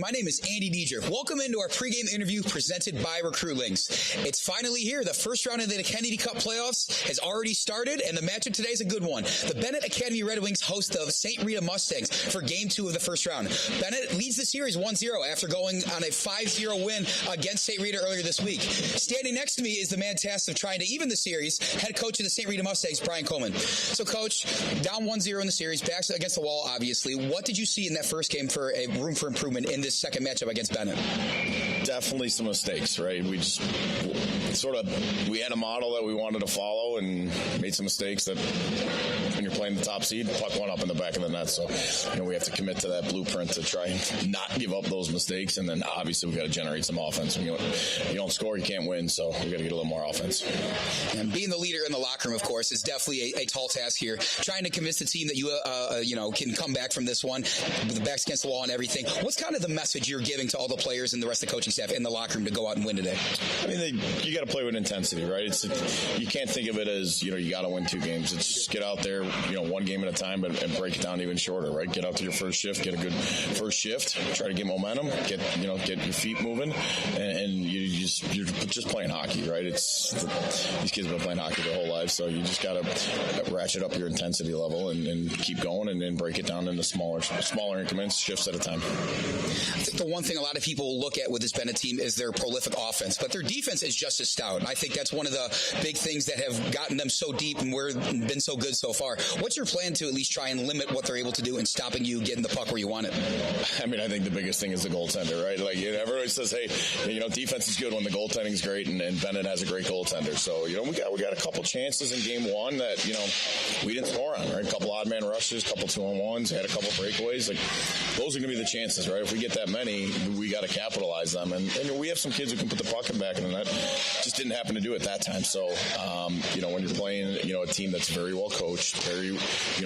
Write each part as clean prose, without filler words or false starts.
My name is Andy Deidre. Welcome into our pregame interview presented by Recruitlings. It's finally here. The first round of the Kennedy Cup playoffs has already started, and the matchup today is a good one. The Benet Academy Red Wings host the St. Rita Mustangs for Game 2 of the first round. Benet leads the series 1-0 after going on a 5-0 win against St. Rita earlier this week. Standing next to me is the man tasked of trying to even the series, head coach of the St. Rita Mustangs, Brian Coleman. So, Coach, down 1-0 in the series, backs against the wall, obviously. What did you see in that first game for a room for improvement in this second matchup against Benet? Definitely some mistakes, right? We had a model that we wanted to follow and made some mistakes that when you're playing the top seed, puck one up in the back of the net. So, we have to commit to that blueprint to try and not give up those mistakes. And then obviously we got to generate some offense. When you don't score, you can't win. So we got to get a little more offense. And being the leader in the locker room, of course, is definitely a tall task here. Trying to convince the team that you can come back from this one with the backs against the wall and everything. What's kind of the message you're giving to all the players and the rest of the coaching staff in the locker room to go out and win today? I mean, you got to play with intensity, right? You can't think of it as, you got to win 2 games. It's just get out there, one game at a time and break it down even shorter, right? Get out to your first shift, get a good first shift, try to get momentum, get your feet moving, and you're just playing hockey, right? These kids have been playing hockey their whole life, so you just got to ratchet up your intensity level and keep going and then break it down into smaller increments, shifts at a time. I think the one thing a lot of people look at with this Benet team is their prolific offense, but their defense is just as stout. And I think that's one of the big things that have gotten them so deep and been so good so far. What's your plan to at least try and limit what they're able to do in stopping you getting the puck where you want it? I mean, I think the biggest thing is the goaltender, right? Like, everybody says, hey, defense is good when the goaltending's great, and Benet has a great goaltender. So, we got a couple chances in game 1 that, we didn't score on, right? A couple odd man rushes, a couple 2-on-1s, had a couple breakaways. Like, those are going to be the chances, right? If we get that many, we got to capitalize them. And we have some kids who can put the puck in back in the net. Just didn't happen to do it that time. So, when you're playing, a team that's very well coached, very,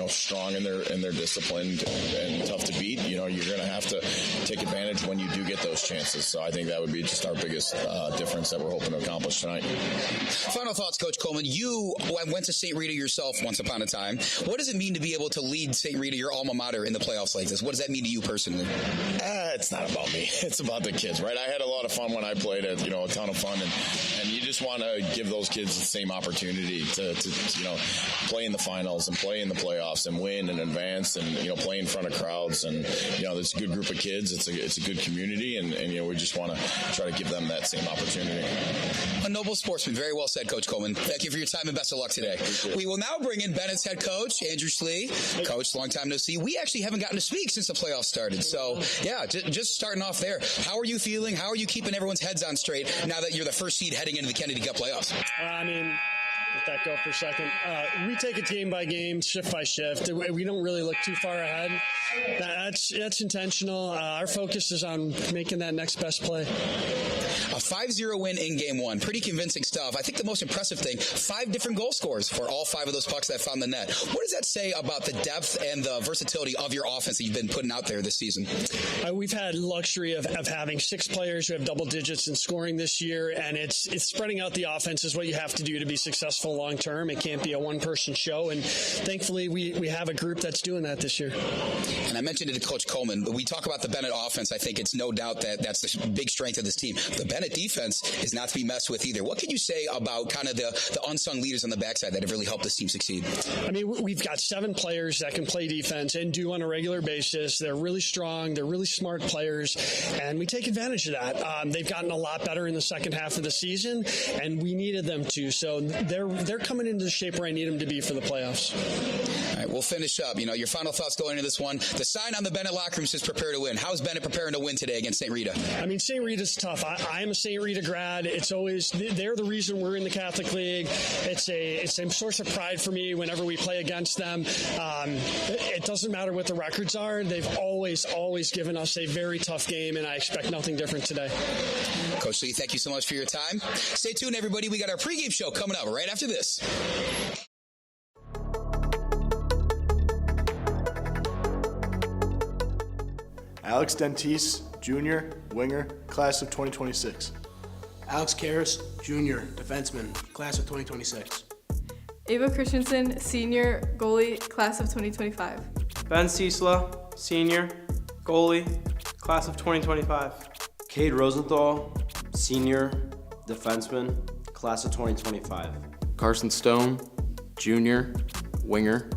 strong in their discipline and tough to beat, you're going to have to take advantage when you do get those chances. So I think that would be just our biggest difference that we're hoping to accomplish tonight. Final thoughts, Coach Coleman. You went to St. Rita yourself once upon a time. What does it mean to be able to lead St. Rita, your alma mater, in the playoffs like this? What does that mean to you personally? It's not about me. It's about the kids, right? I had a lot of fun when I played it, a ton of fun. And you just want to give those kids the same opportunity to play in the finals and play in the playoffs and win and advance and, play in front of crowds. And, it's a good group of kids. It's a good community. And we just want to try to give them that same opportunity. A noble sportsman. Very well said, Coach Coleman. Thank you for your time and best of luck today. We will now bring in Benet's head coach, Andrew Schlie. Coach, long time no see. We actually haven't gotten to speak since the playoffs started. So, yeah, just starting off there. How are you feeling? How are you keeping everyone's heads on straight now that you're the first seed heading into the Kennedy Cup playoffs? Let that go for a second. We take it game by game, shift by shift. We don't really look too far ahead. That's intentional. Our focus is on making that next best play. A 5-0 win in game 1. Pretty convincing stuff. I think the most impressive thing, 5 different goal scorers for all 5 of those pucks that found the net. What does that say about the depth and the versatility of your offense that you've been putting out there this season? We've had luxury of having 6 players who have double digits in scoring this year, and it's spreading out the offense is what you have to do to be successful long term. It can't be a one-person show, and thankfully we have a group that's doing that this year. And I mentioned it to Coach Coleman, but we talk about the Benet offense. I think it's no doubt that that's the big strength of this team. The Benet defense is not to be messed with either. What can you say about kind of the unsung leaders on the backside that have really helped this team succeed? I mean, we've got 7 players that can play defense and do on a regular basis. They're really strong. They're really smart players, and we take advantage of that. They've gotten a lot better in the second half of the season, and we needed them to. So they're coming into the shape where I need them to be for the playoffs. All right, we'll finish up. Your final thoughts going into this one. The sign on the Benet locker room says prepare to win. How's Benet preparing to win today against St. Rita? I mean, St. Rita's tough. I am a St. Rita grad. It's always, they're the reason we're in the Catholic League. It's a source of pride for me whenever we play against them. It doesn't matter what the records are. They've always given us a very tough game, and I expect nothing different today. Coach Schlie, thank you so much for your time. Stay tuned, everybody. We got our pregame show coming up right after this. Alex Dentice, Jr., winger, class of 2026. Alex Karras, Jr., defenseman, class of 2026. Ava Christensen, Senior, goalie, class of 2025. Ben Ciesla, Senior, goalie, Class of 2025. Cade Rosenthal, senior, defenseman, class of 2025. Carson Stone, junior, winger,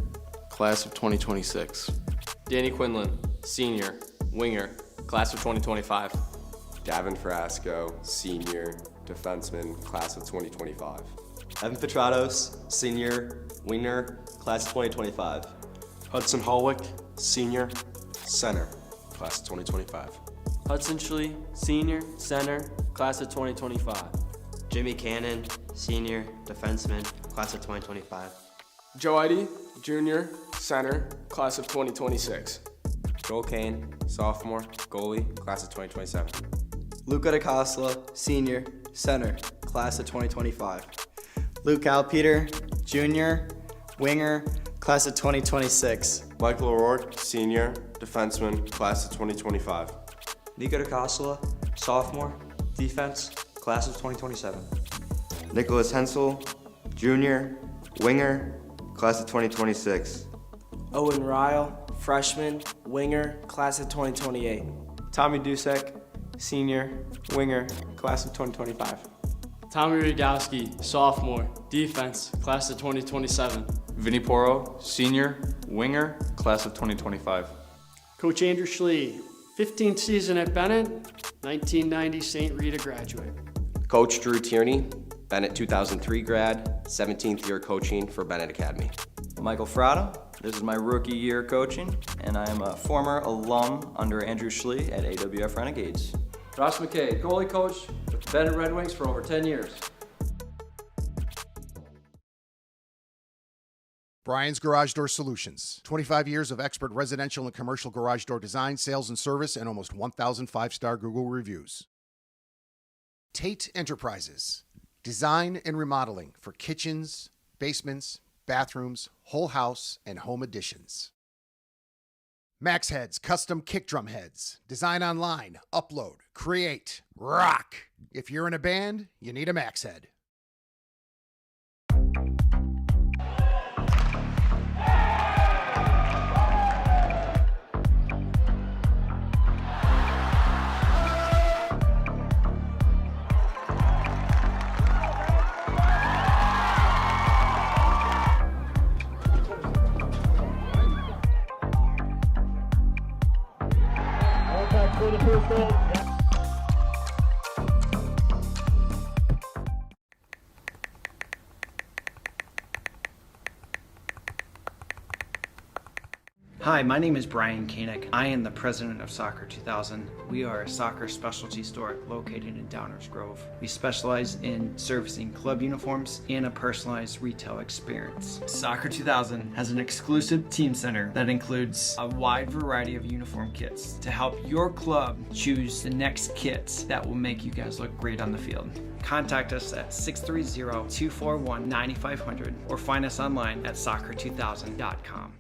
class of 2026. Danny Quinlan, senior, winger, class of 2025. Gavin Frasco, senior, defenseman, class of 2025. Evan Petratos, senior, winger, class of 2025. Hudson Hallwick, senior, center, class of 2025. Hudson Schlie, senior, center, class of 2025. Jimmy Cannon, senior, defenseman, class of 2025. Joe Ihde, junior, center, class of 2026. Joel Kane, sophomore, goalie, class of 2027. Luca DiCosola, senior, center, class of 2025. Luke Alpeter, junior, winger, class of 2026. Michael O'Rourke, senior, defenseman, class of 2025. Nico DiCosola, sophomore, defense, class of 2027. Nikolas Hensel, junior, winger, class of 2026. Owen Ryle, freshman, winger, class of 2028. Tommy Dusek, senior, winger, class of 2025. Tommy Radowski, sophomore, defense, class of 2027. Vinny Poro, senior, winger, class of 2025. Coach Andrew Schlie, 15th season at Benet, 1990 St. Rita graduate. Coach Drew Tierney, Benet 2003 grad, 17th year coaching for Benet Academy. Michael Fratta, this is my rookie year coaching, and I am a former alum under Andrew Schlie at AWF Renegades. Josh McKay, goalie coach with the Benet Red Wings for over 10 years. Brian's Garage Door Solutions. 25 years of expert residential and commercial garage door design, sales, and service, and almost 1,000 five-star Google reviews. Tate Enterprises. Design and remodeling for kitchens, basements, bathrooms, whole house, and home additions. Max Heads Custom Kick Drum Heads. Design online, upload, create, rock. If you're in a band, you need a Max Head. Hi, my name is Brian Koenig. I am the president of Soccer 2000. We are a soccer specialty store located in Downers Grove. We specialize in servicing club uniforms and a personalized retail experience. Soccer 2000 has an exclusive team center that includes a wide variety of uniform kits to help your club choose the next kits that will make you guys look great on the field. Contact us at 630-241-9500 or find us online at soccer2000.com.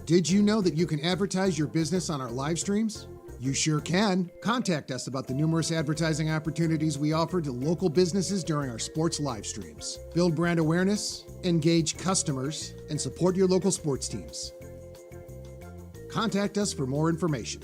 Did you know that you can advertise your business on our live streams? You sure can. Contact us about the numerous advertising opportunities we offer to local businesses during our sports live streams. Build brand awareness, engage customers, and support your local sports teams. Contact us for more information.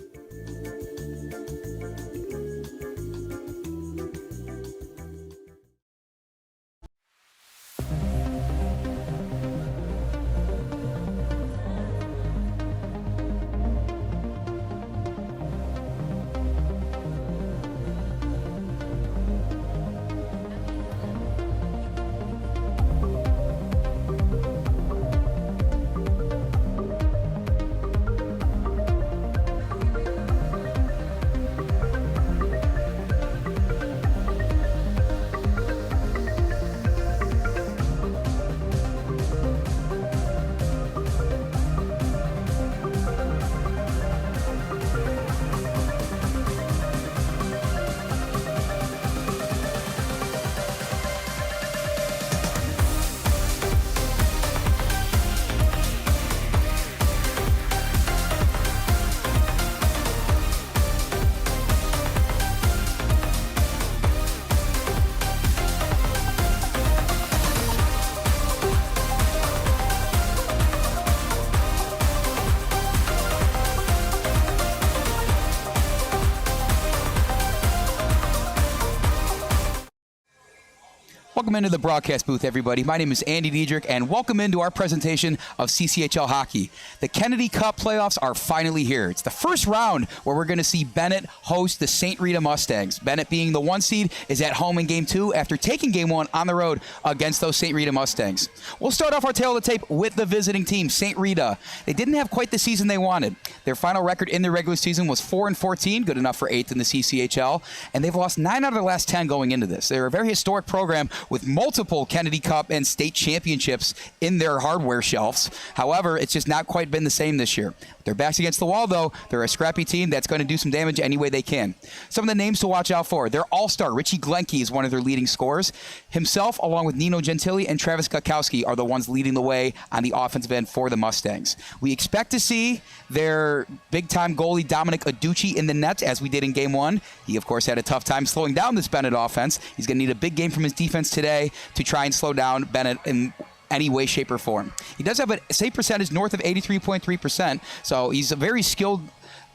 Welcome into the broadcast booth, everybody. My name is Andy Diedrich, and welcome into our presentation of CCHL hockey. The Kennedy Cup playoffs are finally here. It's the first round where we're going to see Benet host the St. Rita Mustangs. Benet, being the 1 seed, is at home in Game 2 after taking Game 1 on the road against those St. Rita Mustangs. We'll start off our tail of the tape with the visiting team, St. Rita. They didn't have quite the season they wanted. Their final record in the regular season was 4-14, good enough for 8th in the CCHL, and they've lost 9 out of their last 10 going into this. They're a very historic program with multiple Kennedy Cup and state championships in their hardware shelves. However, it's just not quite been the same this year. Their backs against the wall, though. They're a scrappy team that's going to do some damage any way they can. Some of the names to watch out for. Their all-star, Richie Glenke, is one of their leading scorers. Himself, along with Nino Gentili and Travis Kukowski, are the ones leading the way on the offensive end for the Mustangs. We expect to see their big-time goalie, Dominic Aducci, in the net, as we did in Game 1. He, of course, had a tough time slowing down this Benet offense. He's going to need a big game from his defense today to try and slow down Benet in any way, shape, or form. He does have a save percentage north of 83.3%, so he's a very skilled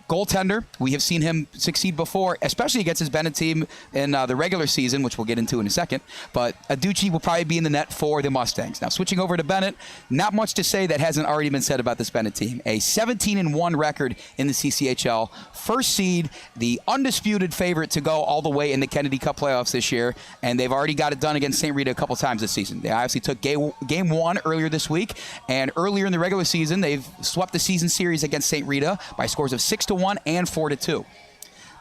goaltender. We have seen him succeed before, especially against his Benet team in the regular season, which we'll get into in a second. But Aducci will probably be in the net for the Mustangs. Now, switching over to Benet, not much to say that hasn't already been said about this Benet team. A 17-1 record in the CCHL, first seed, the undisputed favorite to go all the way in the Kennedy Cup playoffs this year, and they've already got it done against St. Rita a couple times this season. They obviously took game 1 earlier this week, and earlier in the regular season, they've swept the season series against St. Rita by scores of 6-1 and 4-2. A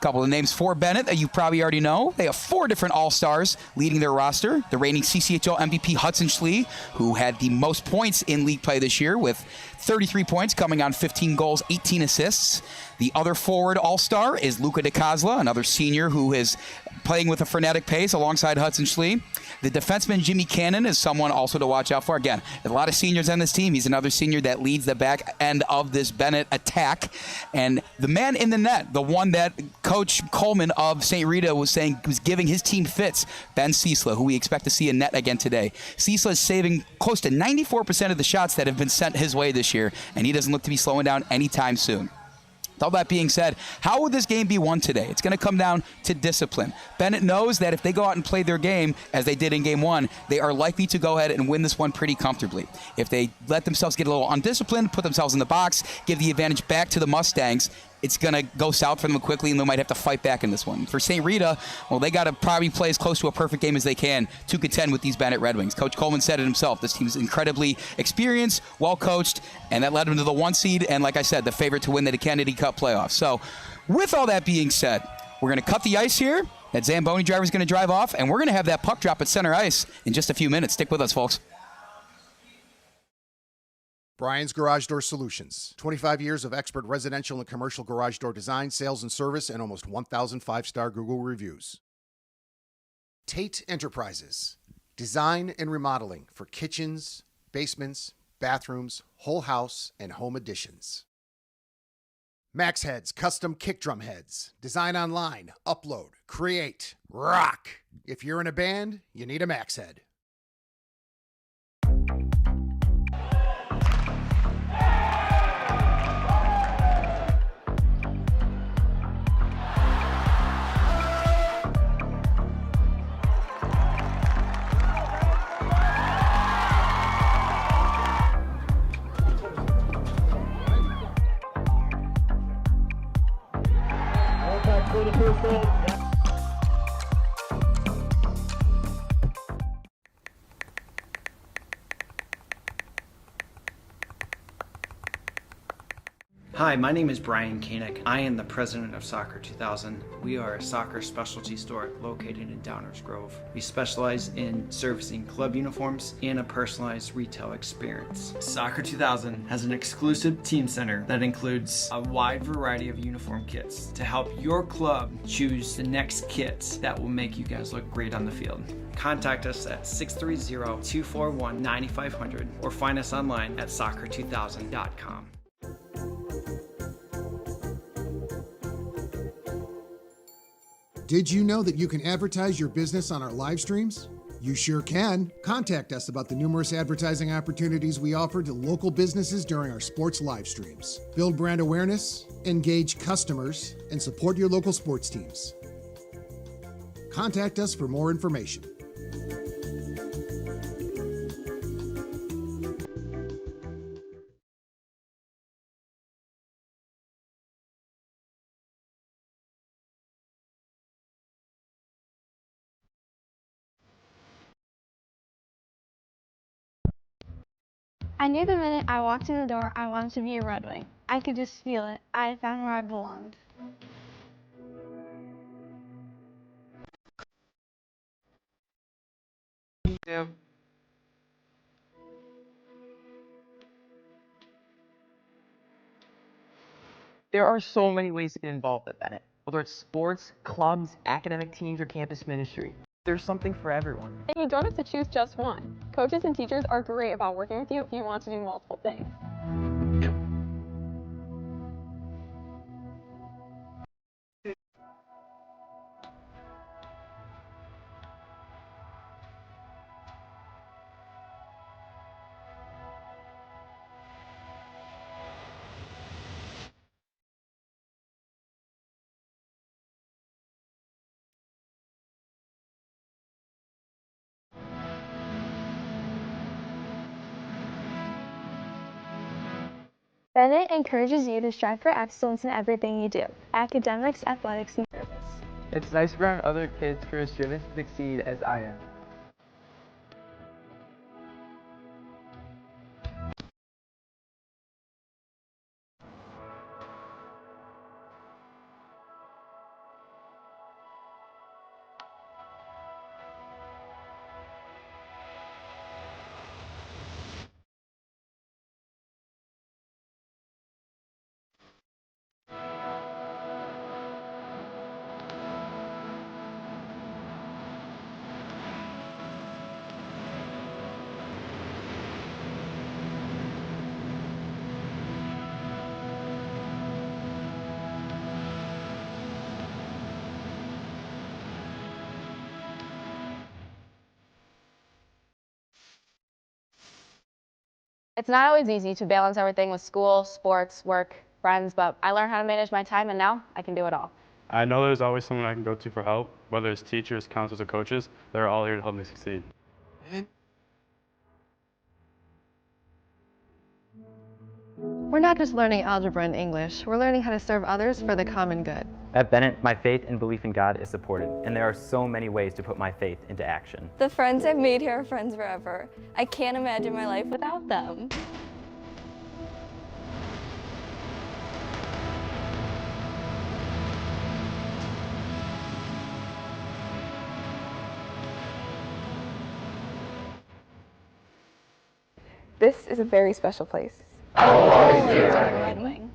couple of names for Benet that you probably already know. They have 4 different All-Stars leading their roster. The reigning CCHL MVP Hudson Schlie, who had the most points in league play this year with 33 points coming on 15 goals, 18 assists. The other forward All-Star is Luca DiCosola, another senior who is playing with a frenetic pace alongside Hudson Schlie. The defenseman Jimmy Cannon is someone also to watch out for. Again, there's a lot of seniors on this team. He's another senior that leads the back end of this Benet attack. And the man in the net, the one that Coach Coleman of St. Rita was saying was giving his team fits, Ben Ciesla, who we expect to see in net again today. Ciesla is saving close to 94% of the shots that have been sent his way this year, and he doesn't look to be slowing down anytime soon. With all that being said, how would this game be won today? It's going to come down to discipline. Benet knows that if they go out and play their game, as they did in Game 1, they are likely to go ahead and win this one pretty comfortably. If they let themselves get a little undisciplined, put themselves in the box, give the advantage back to the Mustangs, it's going to go south for them quickly, and they might have to fight back in this one. For St. Rita, well, they got to probably play as close to a perfect game as they can to contend with these Benet Red Wings. Coach Coleman said it himself. This team is incredibly experienced, well-coached, and that led them to the 1 seed, and like I said, the favorite to win the Kennedy Cup playoffs. So with all that being said, we're going to cut the ice here. That Zamboni driver is going to drive off, and we're going to have that puck drop at center ice in just a few minutes. Stick with us, folks. Brian's Garage Door Solutions. 25 years of expert residential and commercial garage door design, sales, and service, and almost 1,000 5-star Google reviews. Tate Enterprises. Design and remodeling for kitchens, basements, bathrooms, whole house, and home additions. Max Heads Custom Kick Drum Heads. Design online, upload, create, rock. If you're in a band, you need a Max Head. Hi, my name is Brian Koenig. I am the president of Soccer 2000. We are a soccer specialty store located in Downers Grove. We specialize in servicing club uniforms and a personalized retail experience. Soccer 2000 has an exclusive team center that includes a wide variety of uniform kits to help your club choose the next kits that will make you guys look great on the field. Contact us at 630-241-9500 or find us online at soccer2000.com. Did you know that you can advertise your business on our live streams? You sure can. Contact us about the numerous advertising opportunities we offer to local businesses during our sports live streams. Build brand awareness, engage customers, and support your local sports teams. Contact us for more information. I knew the minute I walked in the door I wanted to be a Red Wing. I could just feel it. I had found where I belonged. Yeah. There are so many ways to get involved at Benet, whether it's sports, clubs, academic teams, or campus ministry. There's something for everyone. And you don't have to choose just one. Coaches and teachers are great about working with you if you want to do multiple things. Benet encourages you to strive for excellence in everything you do, academics, athletics, and service. It's nice to be around other kids who are as driven to succeed as I am. It's not always easy to balance everything with school, sports, work, friends, but I learned how to manage my time and now I can do it all. I know there's always someone I can go to for help, whether it's teachers, counselors, or coaches. They're all here to help me succeed. We're not just learning algebra and English, we're learning how to serve others for the common good. At Benet, my faith and belief in God is supported, and there are so many ways to put my faith into action. The friends I've made here are friends forever. I can't imagine my life without them. This is a very special place. Red Wing.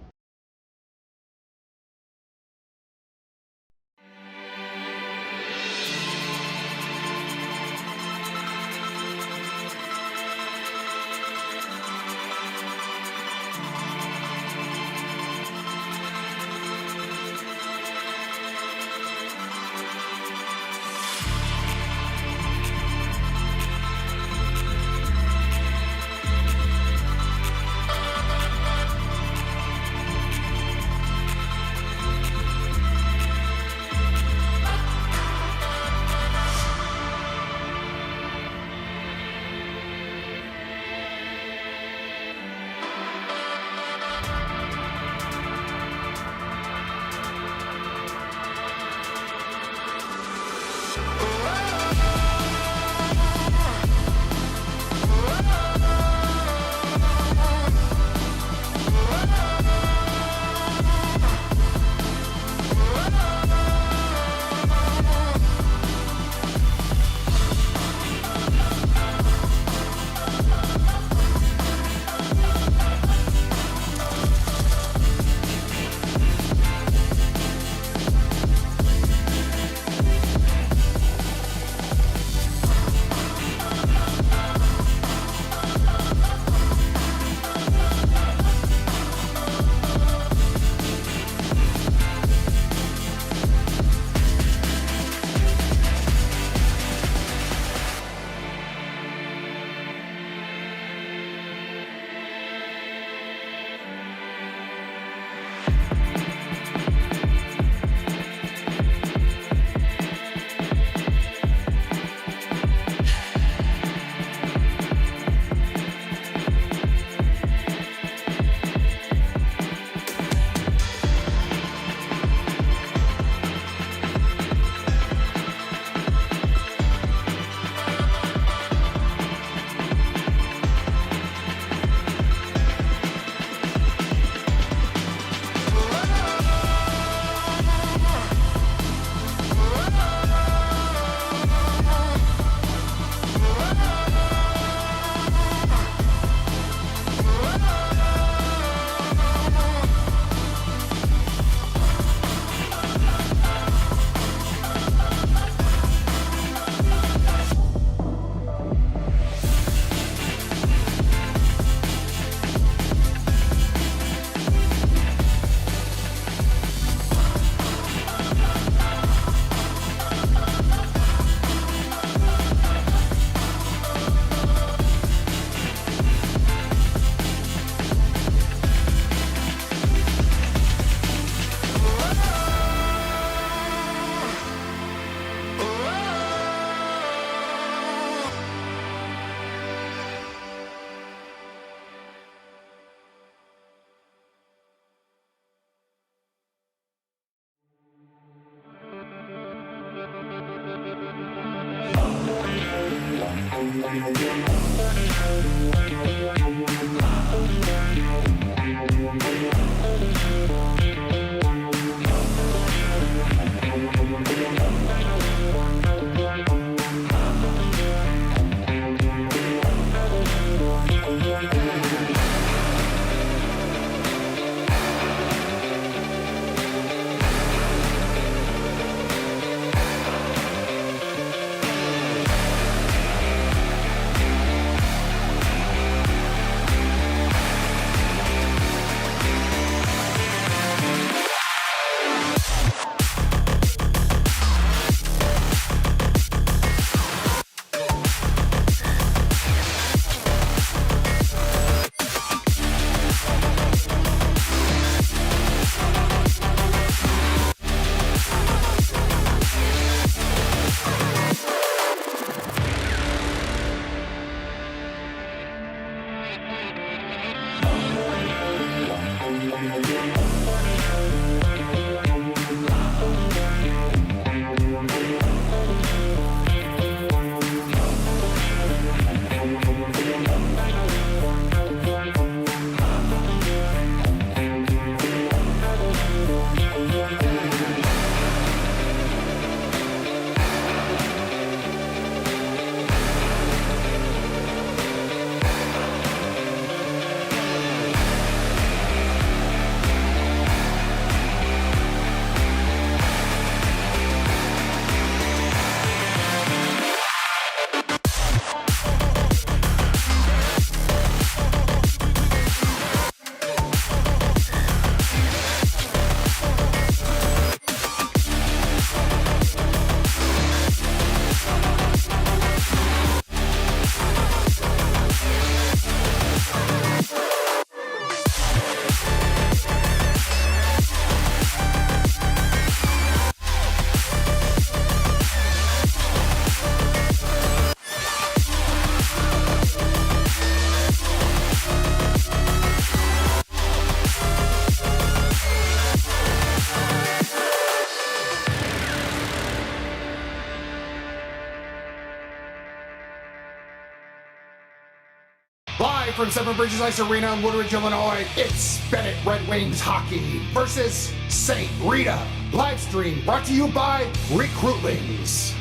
Live from Seven Bridges Ice Arena in Woodridge, Illinois, it's Benet Red Wings hockey versus St. Rita. Livestream brought to you by Recruitlings.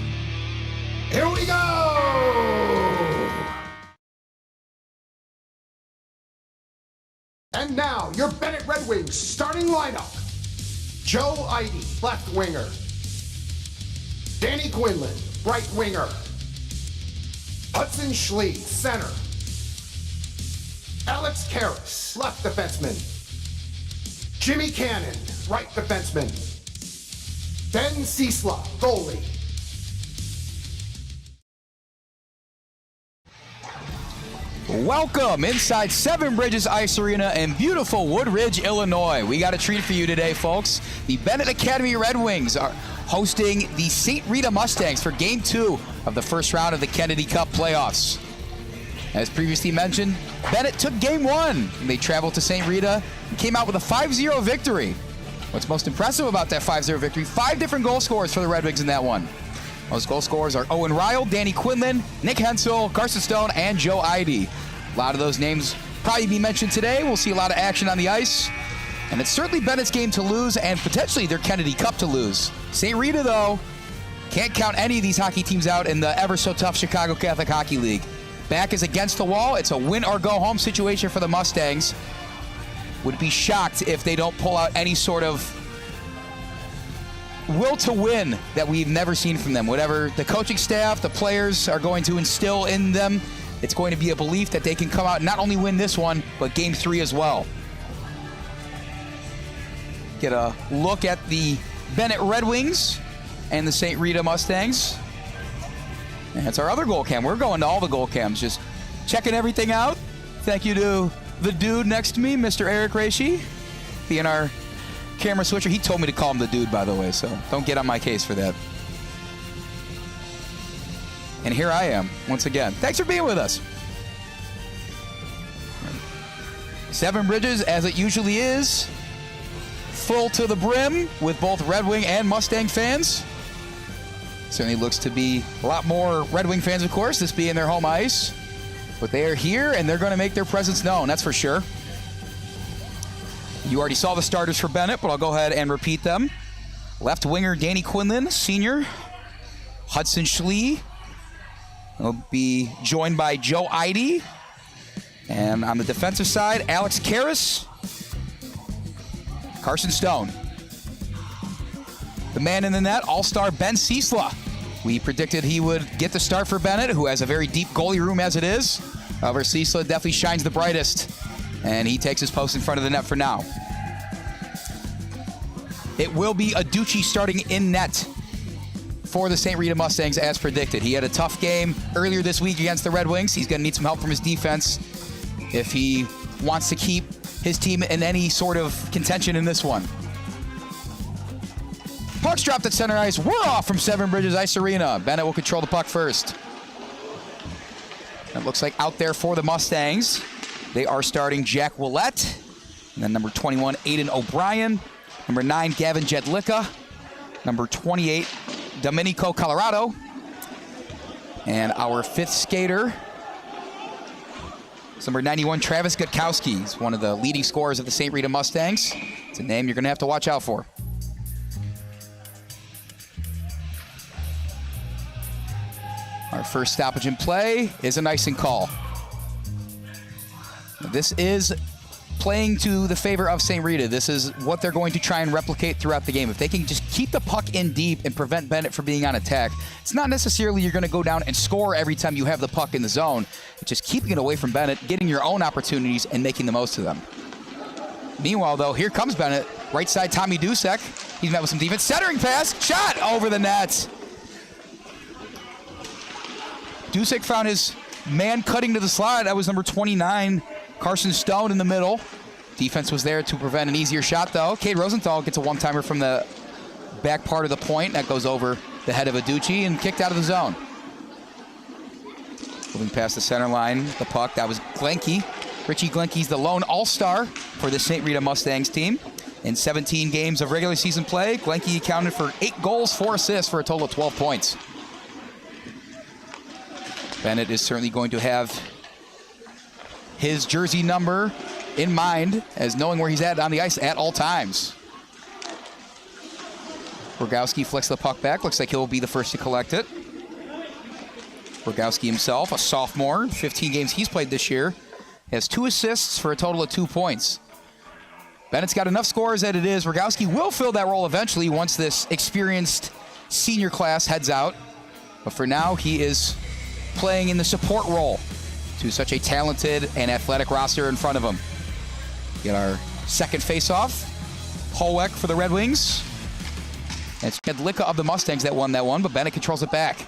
Here we go! And now, your Benet Red Wings starting lineup. Joe Ihde, left winger. Danny Quinlan, right winger. Hudson Schlie, center. Alex Karras, left defenseman. Jimmy Cannon, right defenseman. Ben Ciesla, goalie. Welcome inside Seven Bridges Ice Arena in beautiful Woodridge, Illinois. We got a treat for you today, folks. The Benet Academy Red Wings are hosting the St. Rita Mustangs for Game 2 of the first round of the Kennedy Cup playoffs. As previously mentioned, Benet took Game 1. They traveled to St. Rita and came out with a 5-0 victory. What's most impressive about that 5-0 victory, 5 different goal scorers for the Red Wings in that one. Those goal scorers are Owen Ryle, Danny Quinlan, Nick Hensel, Carson Stone, and Joe Ihde. A lot of those names probably be mentioned today. We'll see a lot of action on the ice. And it's certainly Bennett's game to lose and potentially their Kennedy Cup to lose. St. Rita, though, can't count any of these hockey teams out in the ever-so-tough Chicago Catholic Hockey League. Back is against the wall. It's a win-or-go-home situation for the Mustangs. Would be shocked if they don't pull out any sort of will to win that we've never seen from them. Whatever the coaching staff, the players are going to instill in them, it's going to be a belief that they can come out and not only win this one, but Game 3 as well. Get a look at the Benet Red Wings and the St. Rita Mustangs. And that's our other goal cam. We're going to all the goal cams, just checking everything out. Thank you to the dude next to me, Mr. Eric Reishi, being our camera switcher. He told me to call him the dude, by the way, so don't get on my case for that. And here I am, once again. Thanks for being with us. Seven Bridges, as it usually is, full to the brim with both Red Wing and Mustang fans. Certainly looks to be a lot more Red Wing fans, of course, this being their home ice. But they are here, and they're going to make their presence known, that's for sure. You already saw the starters for Benet, but I'll go ahead and repeat them. Left winger, Danny Quinlan, senior. Hudson Schlie. He'll be joined by Joe Ihde. And on the defensive side, Alex Karras. Carson Stone. The man in the net, all-star Ben Ciesla. We predicted he would get the start for Benet, who has a very deep goalie room as it is. However, Ciesla definitely shines the brightest, and he takes his post in front of the net for now. It will be Ducci starting in net for the St. Rita Mustangs as predicted. He had a tough game earlier this week against the Red Wings. He's going to need some help from his defense if he wants to keep his team in any sort of contention in this one. Puck's dropped at center ice. We're off from Seven Bridges Ice Arena. Benet will control the puck first. It looks like out there for the Mustangs, they are starting Jack Willett, and then number 21, Aiden O'Brien, number 9, Gavin Jedlicka, number 28, Domenico Colorado, and our 5th skater is number 91, Travis Gutkowski. He's one of the leading scorers of the St. Rita Mustangs. It's a name you're going to have to watch out for. Our first stoppage in play is an icing call. This is playing to the favor of St. Rita. This is what they're going to try and replicate throughout the game. If they can just keep the puck in deep and prevent Benet from being on attack, it's not necessarily you're going to go down and score every time you have the puck in the zone. It's just keeping it away from Benet, getting your own opportunities, and making the most of them. Meanwhile, though, here comes Benet. Right side, Tommy Dusek. He's met with some defense. Centering pass. Shot over the net. Dusek found his man cutting to the slide. That was number 29, Carson Stone in the middle. Defense was there to prevent an easier shot, though. Cade Rosenthal gets a one-timer from the back part of the point. That goes over the head of Ducci and kicked out of the zone. Moving past the center line, the puck. That was Glenke. Richie Glenke's the lone all-star for the St. Rita Mustangs team. In 17 games of regular season play, Glenke accounted for 8 goals, 4 assists for a total of 12 points. Benet is certainly going to have his jersey number in mind as knowing where he's at on the ice at all times. Rogowski flicks the puck back. Looks like he'll be the first to collect it. Rogowski himself, a sophomore, 15 games he's played this year, has 2 assists for a total of 2 points. Bennett's got enough scores as it is. Rogowski will fill that role eventually once this experienced senior class heads out. But for now, he is playing in the support role to such a talented and athletic roster in front of him. Get our second face-off. Holweck for the Red Wings. It's Jedlicka of the Mustangs that won that one, but Benet controls it back.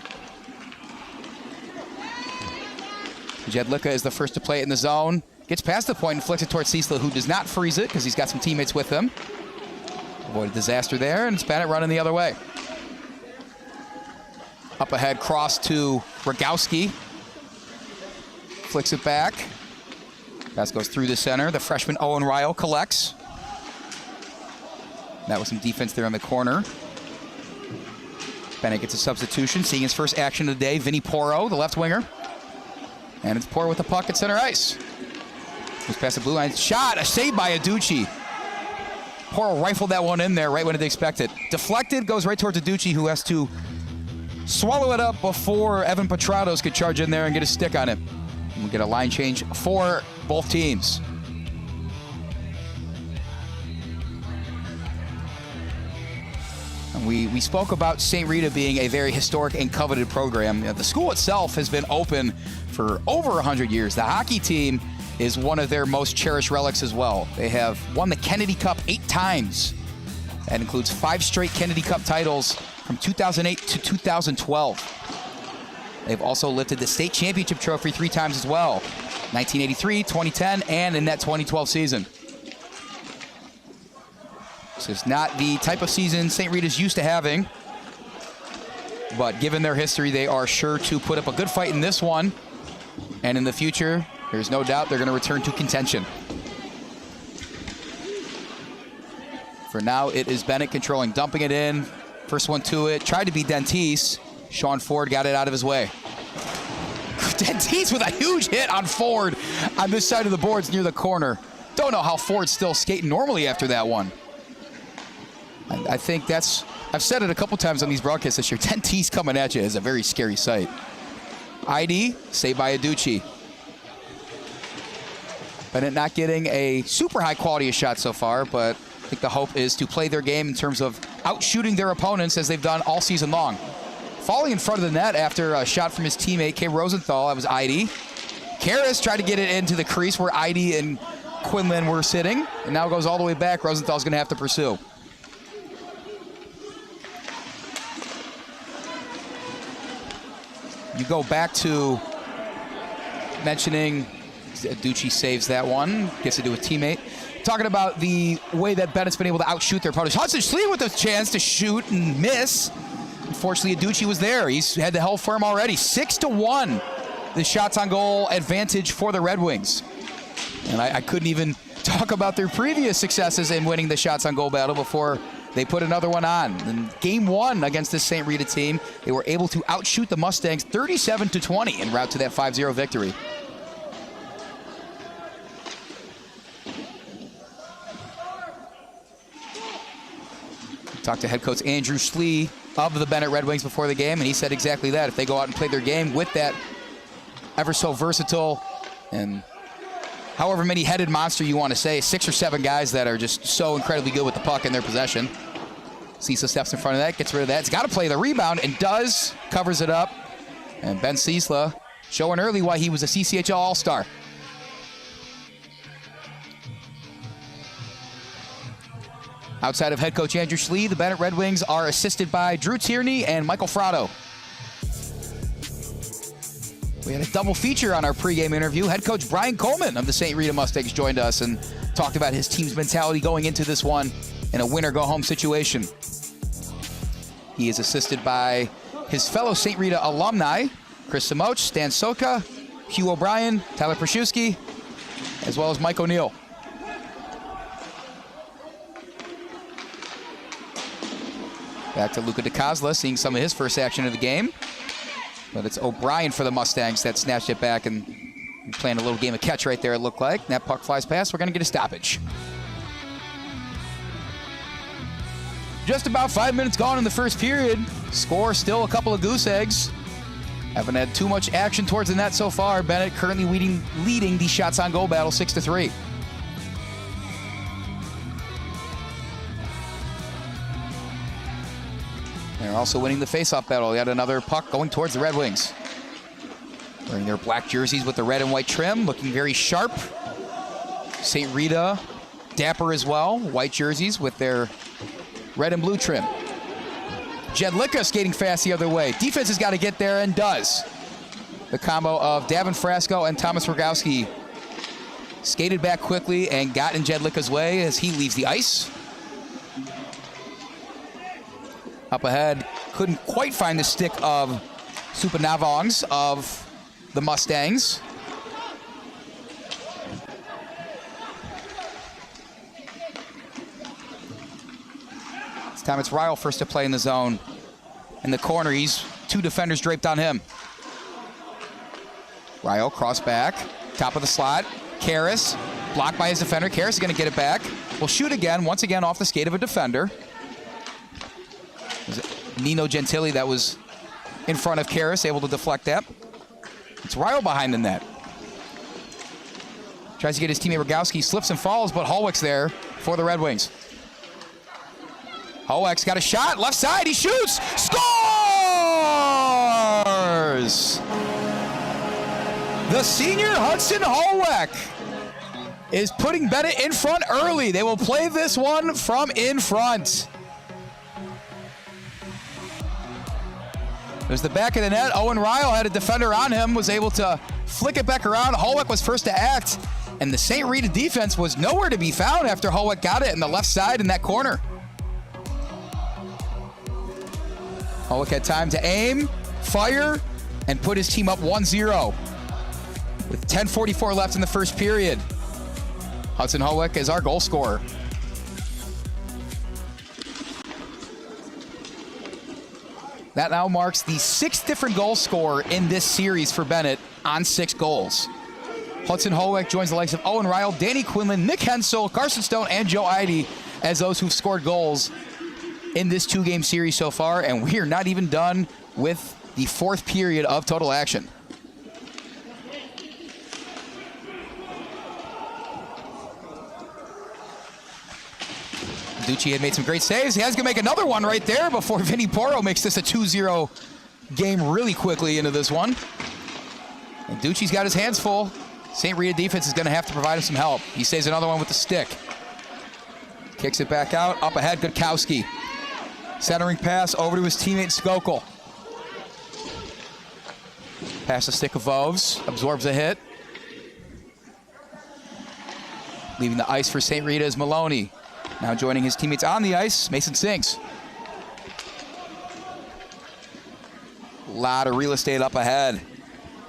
Jedlicka is the first to play it in the zone. Gets past the point and flicks it towards Ciesla, who does not freeze it because he's got some teammates with him. Avoid a disaster there, and it's Benet running the other way. Up ahead, cross to Rogowski. Flicks it back. Pass goes through the center. The freshman Owen Ryle collects. That was some defense there in the corner. Benet gets a substitution, seeing his first action of the day. Vinny Porro, the left winger. And it's Porro with the puck at center ice. Goes past the blue line. Shot, a save by Ducci. Porro rifled that one in there right when it expected. Deflected, goes right towards Ducci, who has to swallow it up before Evan Petratos could charge in there and get a stick on it. And we'll get a line change for both teams. And we spoke about St. Rita being a very historic and coveted program. The school itself has been open for over 100 years. The hockey team is one of their most cherished relics as well. They have won the Kennedy Cup 8 times. That includes 5 straight Kennedy Cup titles from 2008 to 2012. They've also lifted the state championship trophy 3 times as well. 1983, 2010, and in that 2012 season. This is not the type of season St. Rita's used to having, but given their history, they are sure to put up a good fight in this one. And in the future, there's no doubt they're going to return to contention. For now, it is Benet controlling, dumping it in. First one to it, tried to be Dentice. Sean Ford got it out of his way. Dentice with a huge hit on Ford on this side of the boards near the corner. Don't know how Ford's still skating normally after that one. I think that's, I've said it a couple times on these broadcasts this year, Dentice coming at you is a very scary sight. Ihde, saved by Aducci. Benet not getting a super high quality of shot so far, but I think the hope is to play their game in terms of outshooting their opponents as they've done all season long. Falling in front of the net after a shot from his teammate, Cade Rosenthal, that was Ihde. Karras tried to get it into the crease where Ihde and Quinlan were sitting, and now it goes all the way back. Rosenthal's going to have to pursue. You go back to mentioning Aducci saves that one, gets it to a teammate. Talking about the way that Bennett's been able to outshoot their opponents. Hudson Schlie with a chance to shoot and miss. Unfortunately, Aducci was there. He's had the hell for him already. 6-1, the shots on goal advantage for the Red Wings. And I couldn't even talk about their previous successes in winning the shots on goal battle before they put another one on. In game one against this St. Rita team, they were able to outshoot the Mustangs 37-20 en route to that 5-0 victory. Talked to head coach Andrew Schlie of the Benet Red Wings before the game, and he said exactly that. If they go out and play their game with that ever so versatile and however many headed monster you want to say, 6 or 7 guys that are just so incredibly good with the puck in their possession. Ciesla steps in front of that, gets rid of that. He's got to play the rebound and does, covers it up. And Ben Ciesla showing early why he was a CCHL All-Star. Outside of head coach Andrew Schlie, the Benet Red Wings are assisted by Drew Tierney and Michael Frotto. We had a double feature on our pregame interview. Head coach Brian Coleman of the St. Rita Mustangs joined us and talked about his team's mentality going into this one in a win-or-go-home situation. He is assisted by his fellow St. Rita alumni, Chris Samoch, Stan Soka, Hugh O'Brien, Tyler Prashewski, as well as Mike O'Neill. Back to Luca DiCosola, seeing some of his first action of the game. But it's O'Brien for the Mustangs that snatched it back and playing a little game of catch right there, it looked like. That puck flies past. We're going to get a stoppage. Just about 5 minutes gone in the first period. Score still a couple of goose eggs. Haven't had too much action towards the net so far. Benet currently leading the shots on goal battle 6-3. They're also winning the face-off battle. Yet another puck going towards the Red Wings. Wearing their black jerseys with the red and white trim, looking very sharp. St. Rita, dapper as well. White jerseys with their red and blue trim. Jedlicka skating fast the other way. Defense has got to get there and does. The combo of Davin Frasco and Thomas Rogowski skated back quickly and got in Jedlicka's way as he leaves the ice. Up ahead, couldn't quite find the stick of Supanavongs of the Mustangs. This time it's Ryle first to play in the zone. In the corner, he's 2 defenders draped on him. Ryle cross back, top of the slot. Karras, blocked by his defender. Karras is going to get it back. Will shoot again, once again off the skate of a defender. Nino Gentili that was in front of Karras, able to deflect that. It's Ryle behind the net. Tries to get his teammate Rogowski, slips and falls, but Holwick's there for the Red Wings. Holwick's got a shot, left side, he shoots, scores! The senior Hudson Holwick is putting Benet in front early. They will play this one from in front. There's the back of the net. Owen Ryle had a defender on him, was able to flick it back around. Holwick was first to act, and the St. Rita defense was nowhere to be found after Holwick got it in the left side in that corner. Holwick had time to aim, fire, and put his team up 1-0 with 10:44 left in the first period. Hudson Holwick is our goal scorer. That now marks the 6th different goal scorer in this series for Benet on 6 goals. Hudson joins the likes of Owen, Ryle, Danny Quinlan, Nick Hensel, Carson Stone, and Joe Ihde as those who've scored goals in this 2-game series so far, and we are not even done with the 4th period of total action. Ducci had made some great saves. He has to make another one right there before Vinny Porro makes this a 2-0 game really quickly into this one. And Ducci's got his hands full. St. Rita defense is going to have to provide him some help. He saves another one with the stick. Kicks it back out. Up ahead, Gutkowski. Centering pass over to his teammate Cchl. Pass the stick of Voves. Absorbs a hit. Leaving the ice for St. Rita is Maloney. Now joining his teammates on the ice, Mason Sinks. A lot of real estate up ahead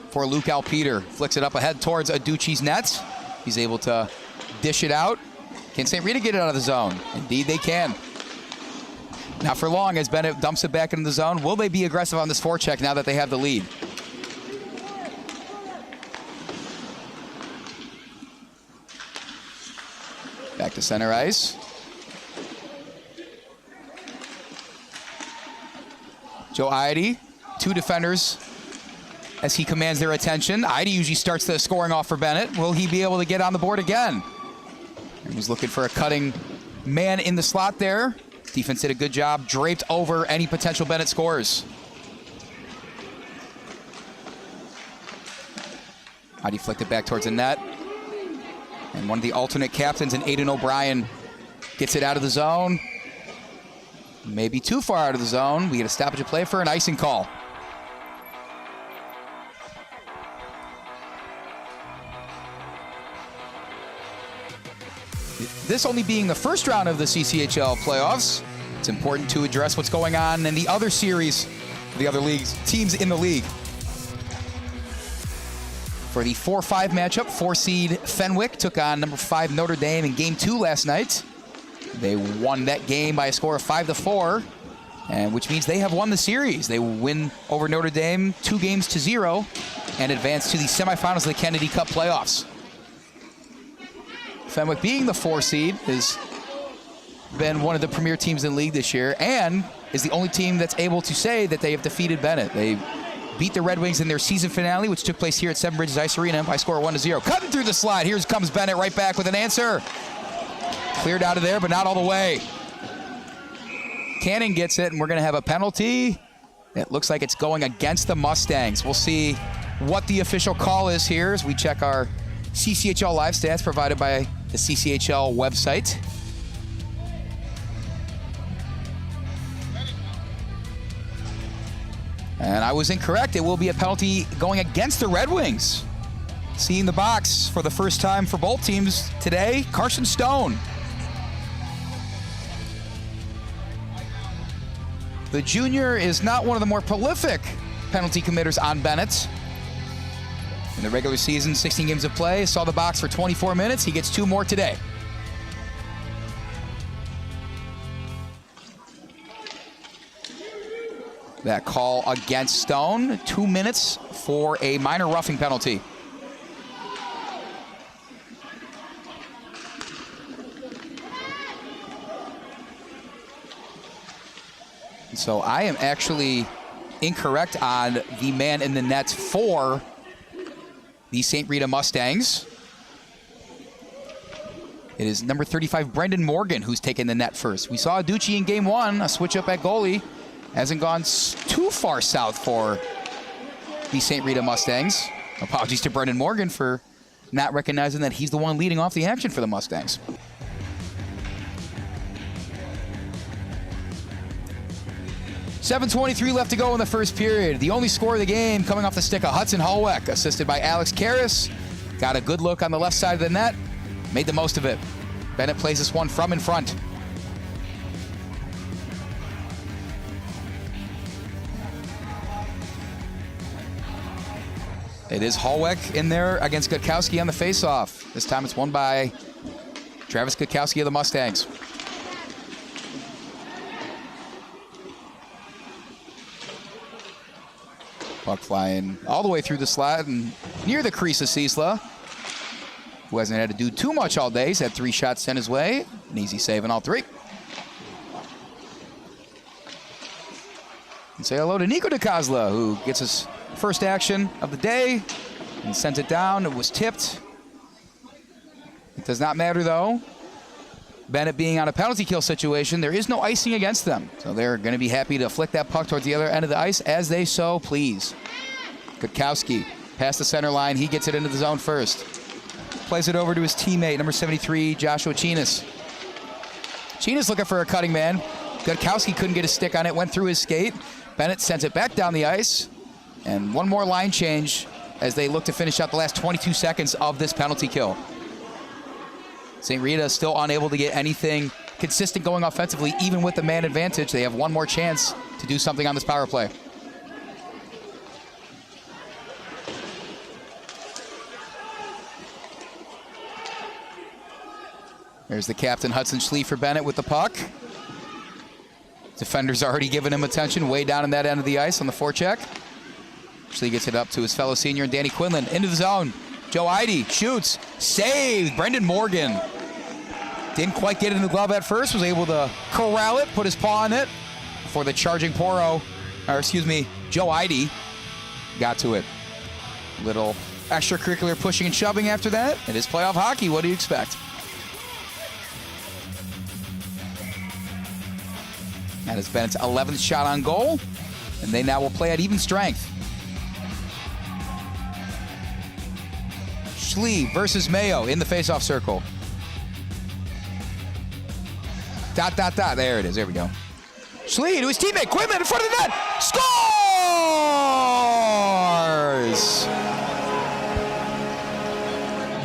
for Luca Alpeter. Flicks it up ahead towards Ducci's nets. He's able to dish it out. Can St. Rita get it out of the zone? Indeed they can. Not for long as Benet dumps it back into the zone. Will they be aggressive on this forecheck now that they have the lead? Back to center ice. Joe Ihde, 2 defenders as he commands their attention. Ihde usually starts the scoring off for Benet. Will he be able to get on the board again? He was looking for a cutting man in the slot there. Defense did a good job, draped over any potential Benet scores. Ihde flicked it back towards the net. And one of the alternate captains, in Aidan O'Brien, gets it out of the zone. Maybe too far out of the zone. We get a stoppage of play for an icing call. This only being the first round of the CCHL playoffs, it's important to address what's going on in the other series, the other teams in the league. For the 4-5 matchup, 4-seed Fenwick took on number 5 Notre Dame in Game 2 last night. They won that game by a score of 5-4, and which means they have won the series. They win over Notre Dame 2-0 and advance to the semifinals of the Kennedy Cup playoffs. Fenwick, being the 4-seed, has been one of the premier teams in the league this year and is the only team that's able to say that they have defeated Benet. They beat the Red Wings in their season finale, which took place here at Seven Bridges Ice Arena by a score of 1-0. Cutting through the slide. Here comes Benet right back with an answer. Cleared out of there, but not all the way. Cannon gets it, and we're going to have a penalty. It looks like it's going against the Mustangs. We'll see what the official call is here as we check our CCHL live stats provided by the CCHL website. And I was incorrect. It will be a penalty going against the Red Wings. Seeing the box for the first time for both teams today, Carson Stone. The junior is not one of the more prolific penalty committers on Benet. In the regular season, 16 games of play, saw the box for 24 minutes. He gets 2 more today. That call against Stone, 2 minutes for a minor roughing penalty. So I am actually incorrect on the man in the net for the St. Rita Mustangs. It is number 35, Brendan Morgan, who's taken the net first. We saw Ducci in game 1, a switch up at goalie. Hasn't gone too far south for the St. Rita Mustangs. Apologies to Brendan Morgan for not recognizing that he's the one leading off the action for the Mustangs. .7:23 left to go in the first period. The only score of the game coming off the stick of Hudson Holweck, assisted by Alex Karras. Got a good look on the left side of the net. Made the most of it. Benet plays this one from in front. It is Holweck in there against Gutkowski on the faceoff. This time it's won by Travis Gutkowski of the Mustangs. Puck flying all the way through the slot and near the crease of Ciesla, who hasn't had to do too much all day. He's had 3 shots sent his way. An easy save on all 3. And say hello to DiCosola, who gets his first action of the day and sent it down. It was tipped. It does not matter, though. Benet being on a penalty kill situation, there is no icing against them. So they're going to be happy to flick that puck towards the other end of the ice as they so please. Gutkowski past the center line. He gets it into the zone first. Plays it over to his teammate, number 73, Joshua Chinas. Chinas looking for a cutting man. Gutkowski couldn't get a stick on it, went through his skate. Benet sends it back down the ice. And one more line change as they look to finish out the last 22 seconds of this penalty kill. St. Rita still unable to get anything consistent going offensively, even with the man advantage. They have one more chance to do something on this power play. There's the captain, Hudson Schlie, for Benet with the puck. Defender's already given him attention way down in that end of the ice on the forecheck. Schlie gets it up to his fellow senior, and Danny Quinlan into the zone. Joe Ihde shoots, saved. Brendan Morgan didn't quite get it in the glove at first, was able to corral it, put his paw on it before the charging Joe Ihde got to it. Little extracurricular pushing and shoving after that. It is playoff hockey. What do you expect? That is Bennett's 11th shot on goal, and they now will play at even strength. Schlie versus Mayo in the faceoff circle. Dot, dot, dot. There it is. There we go. Schlie to his teammate, Quinlan in front of the net. Scores!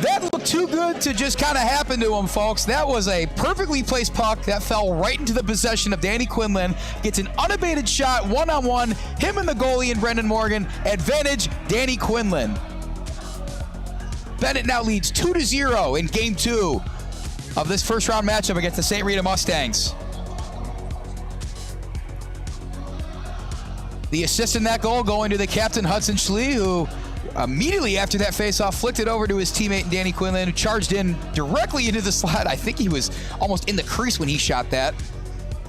That looked too good to just kind of happen to him, folks. That was a perfectly placed puck that fell right into the possession of Danny Quinlan. Gets an unabated shot, one-on-one. Him and the goalie and Brendan Morgan. Advantage, Danny Quinlan. Benet now leads 2-0 in Game 2 of this first-round matchup against the St. Rita Mustangs. The assist in that goal going to the captain, Hudson Schlie, who immediately after that faceoff flicked it over to his teammate, Danny Quinlan, who charged in directly into the slot. I think he was almost in the crease when he shot that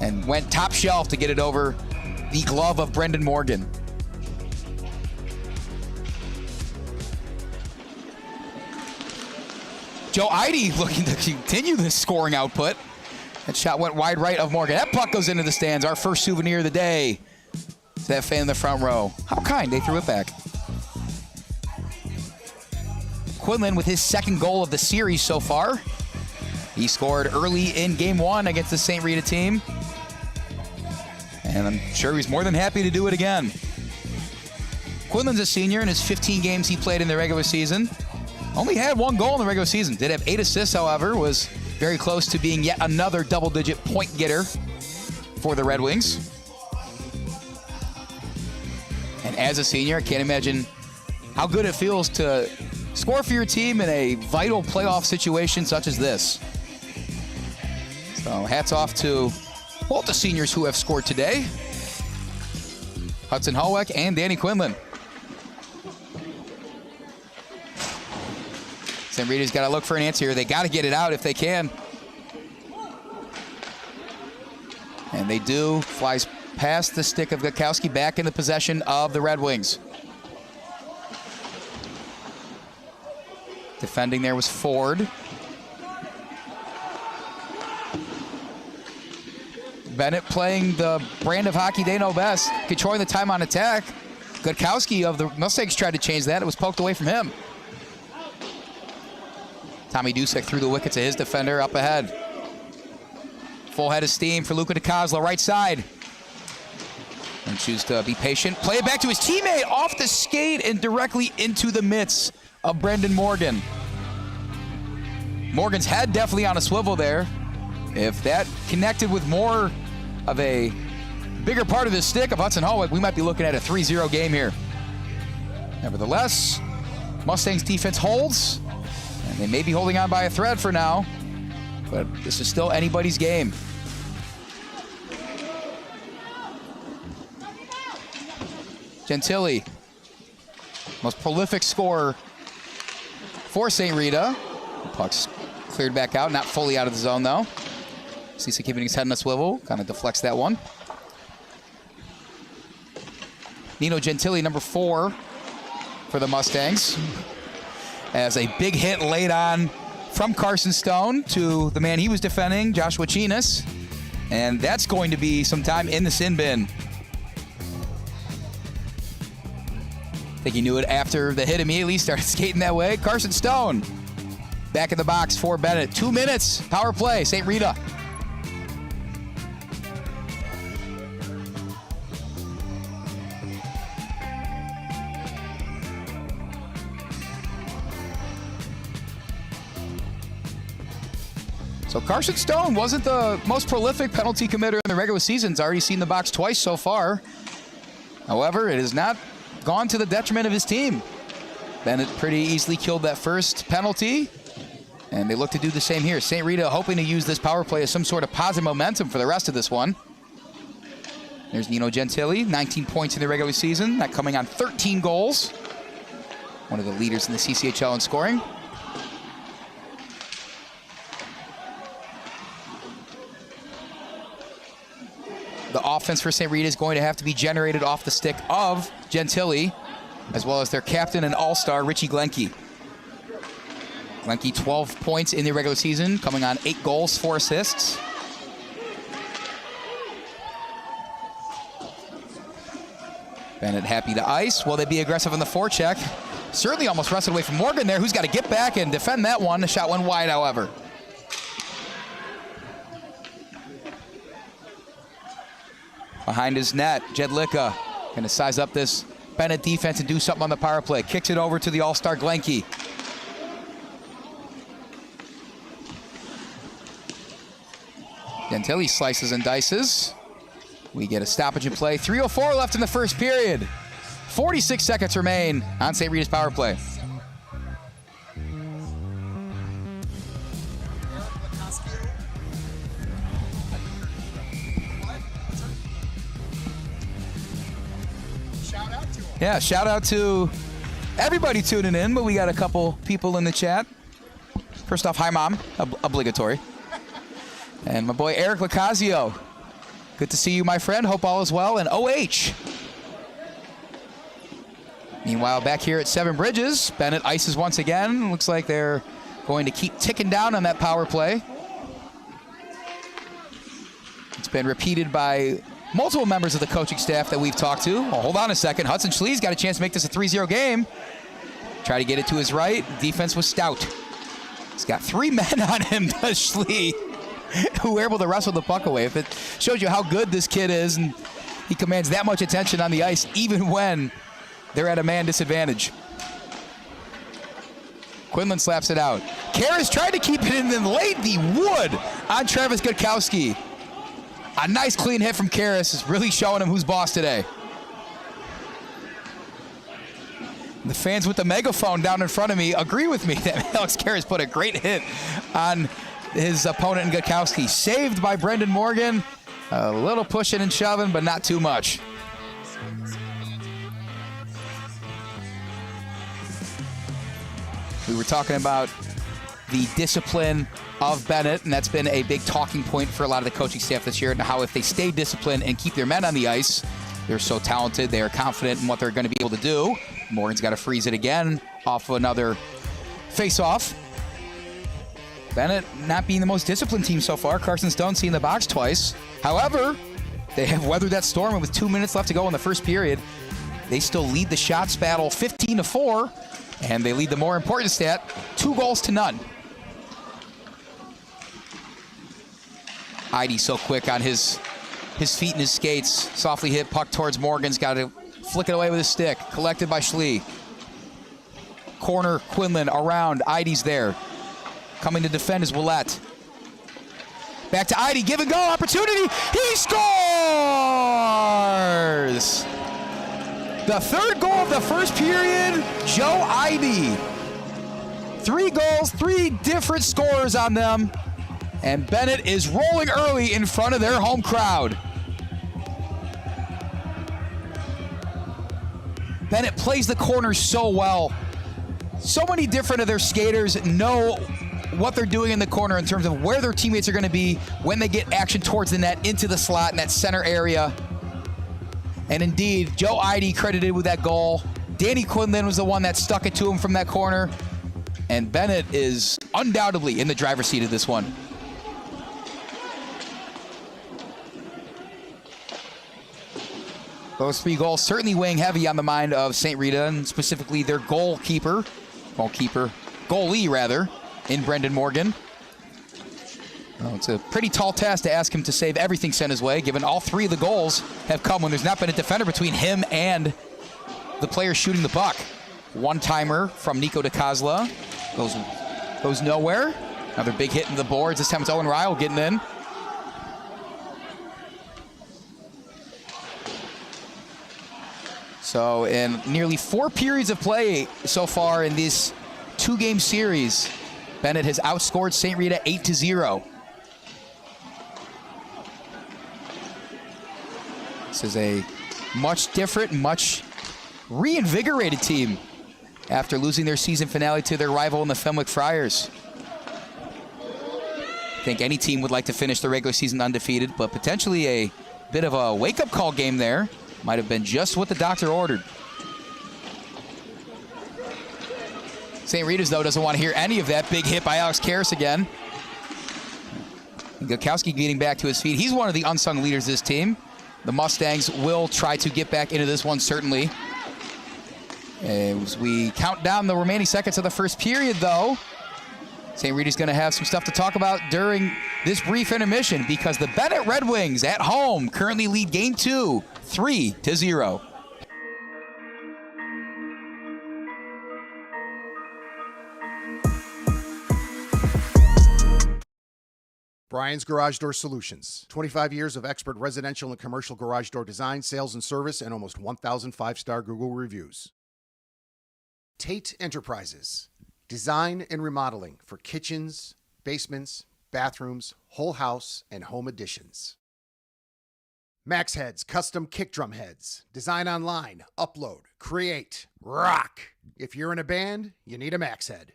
and went top shelf to get it over the glove of Brendan Morgan. Joe Ihde looking to continue this scoring output. That shot went wide right of Morgan. That puck goes into the stands. Our first souvenir of the day to that fan in the front row. How kind, they threw it back. Quinlan with his second goal of the series so far. He scored early in Game 1 against the St. Rita team. And I'm sure he's more than happy to do it again. Quinlan's a senior in his 15 games he played in the regular season. Only had 1 goal in the regular season. Did have 8 assists, however. Was very close to being yet another double-digit point getter for the Red Wings. And as a senior, I can't imagine how good it feels to score for your team in a vital playoff situation such as this. So hats off to both the seniors who have scored today. Hudson Howeck and Danny Quinlan. St. Rita's got to look for an answer here. They got to get it out if they can. And they do. Flies past the stick of Gutkowski, back in the possession of the Red Wings. Defending there was Ford. Benet playing the brand of hockey they know best, controlling the time on attack. Gutkowski of the Mustangs tried to change that. It was poked away from him. Tommy Dusek threw the wicket to his defender up ahead. Full head of steam for Luca DiCosola, right side. And choose to be patient. Play it back to his teammate off the skate and directly into the mitts of Brendan Morgan. Morgan's head definitely on a swivel there. If that connected with more of a bigger part of the stick of Hudson Howeck, we might be looking at a 3-0 game here. Nevertheless, Mustangs defense holds. And they may be holding on by a thread for now, but this is still anybody's game. Gentili most prolific scorer for St. Rita. Puck's cleared back out, not fully out of the zone though. Ciesla keeping his head in a swivel, kind of deflects that one. Nino Gentili, number 4 for the Mustangs. As a big hit laid on from Carson Stone to the man he was defending, Joshua Chinas. And that's going to be some time in the sin bin. I think he knew it after the hit immediately, started skating that way. Carson Stone back in the box for Benet. 2 minutes, power play, St. Rita. So Carson Stone wasn't the most prolific penalty committer in the regular season. He's already seen the box twice so far. However, it has not gone to the detriment of his team. Benet pretty easily killed that first penalty, and they look to do the same here. St. Rita hoping to use this power play as some sort of positive momentum for the rest of this one. There's Nino Gentili, 19 points in the regular season, not coming on 13 goals. One of the leaders in the CCHL in scoring. The offense for St. Rita is going to have to be generated off the stick of Gentili, as well as their captain and all-star, Richie Glenke. Glenke, 12 points in the regular season, coming on 8 goals, 4 assists. Benet happy to ice. Will they be aggressive on the forecheck? Certainly almost wrestled away from Morgan there, who's got to get back and defend that one. The shot went wide, however. Behind his net, Jedlicka going to size up this Benet defense and do something on the power play. Kicks it over to the all-star Glenke. Gentili slices and dices. We get a stoppage in play. 3:04 left in the first period. 46 seconds remain on St. Rita's power play. Yeah, shout out to everybody tuning in, but we got a couple people in the chat. First off, hi, Mom. Obligatory. And my boy Eric Lacazio. Good to see you, my friend. Hope all is well. And OH. Meanwhile, back here at Seven Bridges, Benet ices once again. Looks like they're going to keep ticking down on that power play. It's been repeated by multiple members of the coaching staff that we've talked to. Oh, hold on a second. Hudson Schlie's got a chance to make this a 3-0 game. Try to get it to his right. Defense was stout. He's got 3 men on him, does Schlie, who were able to wrestle the puck away. If it shows you how good this kid is, and he commands that much attention on the ice, even when they're at a man disadvantage. Quinlan slaps it out. Karras tried to keep it in, then laid the wood on Travis Gutkowski. A nice clean hit from Karras is really showing him who's boss today. The fans with the megaphone down in front of me agree with me that Alex Karras put a great hit on his opponent in Gutkowski. Saved by Brendan Morgan. A little pushing and shoving, but not too much. We were talking about the discipline of Benet, and that's been a big talking point for a lot of the coaching staff this year, and how if they stay disciplined and keep their men on the ice, they're so talented, they are confident in what they're going to be able to do. Morgan's got to freeze it again off of another face-off. Benet not being the most disciplined team so far. Carson Stone seeing the box twice. However, they have weathered that storm, and with 2 minutes left to go in the first period, they still lead the shots battle 15-4, and they lead the more important stat, 2-0. Ihde so quick on his feet and his skates. Softly hit puck towards Morgan's. Got to flick it away with his stick. Collected by Schlie. Corner Quinlan around. Ihde's there. Coming to defend is Willette. Back to Ihde. Give and go. Opportunity. He scores! The third goal of the first period. Joe Ihde. 3 goals, 3 different scorers on them. And Benet is rolling early in front of their home crowd. Benet plays the corner so well. So many different of their skaters know what they're doing in the corner in terms of where their teammates are going to be when they get action towards the net, into the slot in that center area. And indeed, Joe Ihde credited with that goal. Danny Quinlan was the one that stuck it to him from that corner. And Benet is undoubtedly in the driver's seat of this one. Those 3 goals certainly weighing heavy on the mind of St. Rita, and specifically their goalie rather, in Brendan Morgan. Well, it's a pretty tall task to ask him to save everything sent his way, given all 3 of the goals have come when there's not been a defender between him and the player shooting the puck. One-timer from Nico DiCosola goes nowhere. Another big hit in the boards. This time it's Owen Ryle getting in. So in nearly 4 periods of play so far in this 2-game series, Benet has outscored St. Rita 8-0. This is a much different, much reinvigorated team after losing their season finale to their rival in the Fenwick Friars. I think any team would like to finish the regular season undefeated, but potentially a bit of a wake-up call game there. Might have been just what the doctor ordered. St. Rita's, though, doesn't want to hear any of that. Big hit by Alex Karras again. Gukowski getting back to his feet. He's one of the unsung leaders of this team. The Mustangs will try to get back into this one, certainly. As we count down the remaining seconds of the first period, though, St. Rita's going to have some stuff to talk about during this brief intermission, because the Benet Red Wings at home currently lead Game 2, 3-0. Brian's Garage Door Solutions. 25 years of expert residential and commercial garage door design, sales, and service, and almost 1,000 5-star Google reviews. Tate Enterprises. Design and remodeling for kitchens, basements, bathrooms, whole house, and home additions. Max Heads Custom Kick Drum Heads. Design online, upload, create, rock. If you're in a band, you need a Max Head.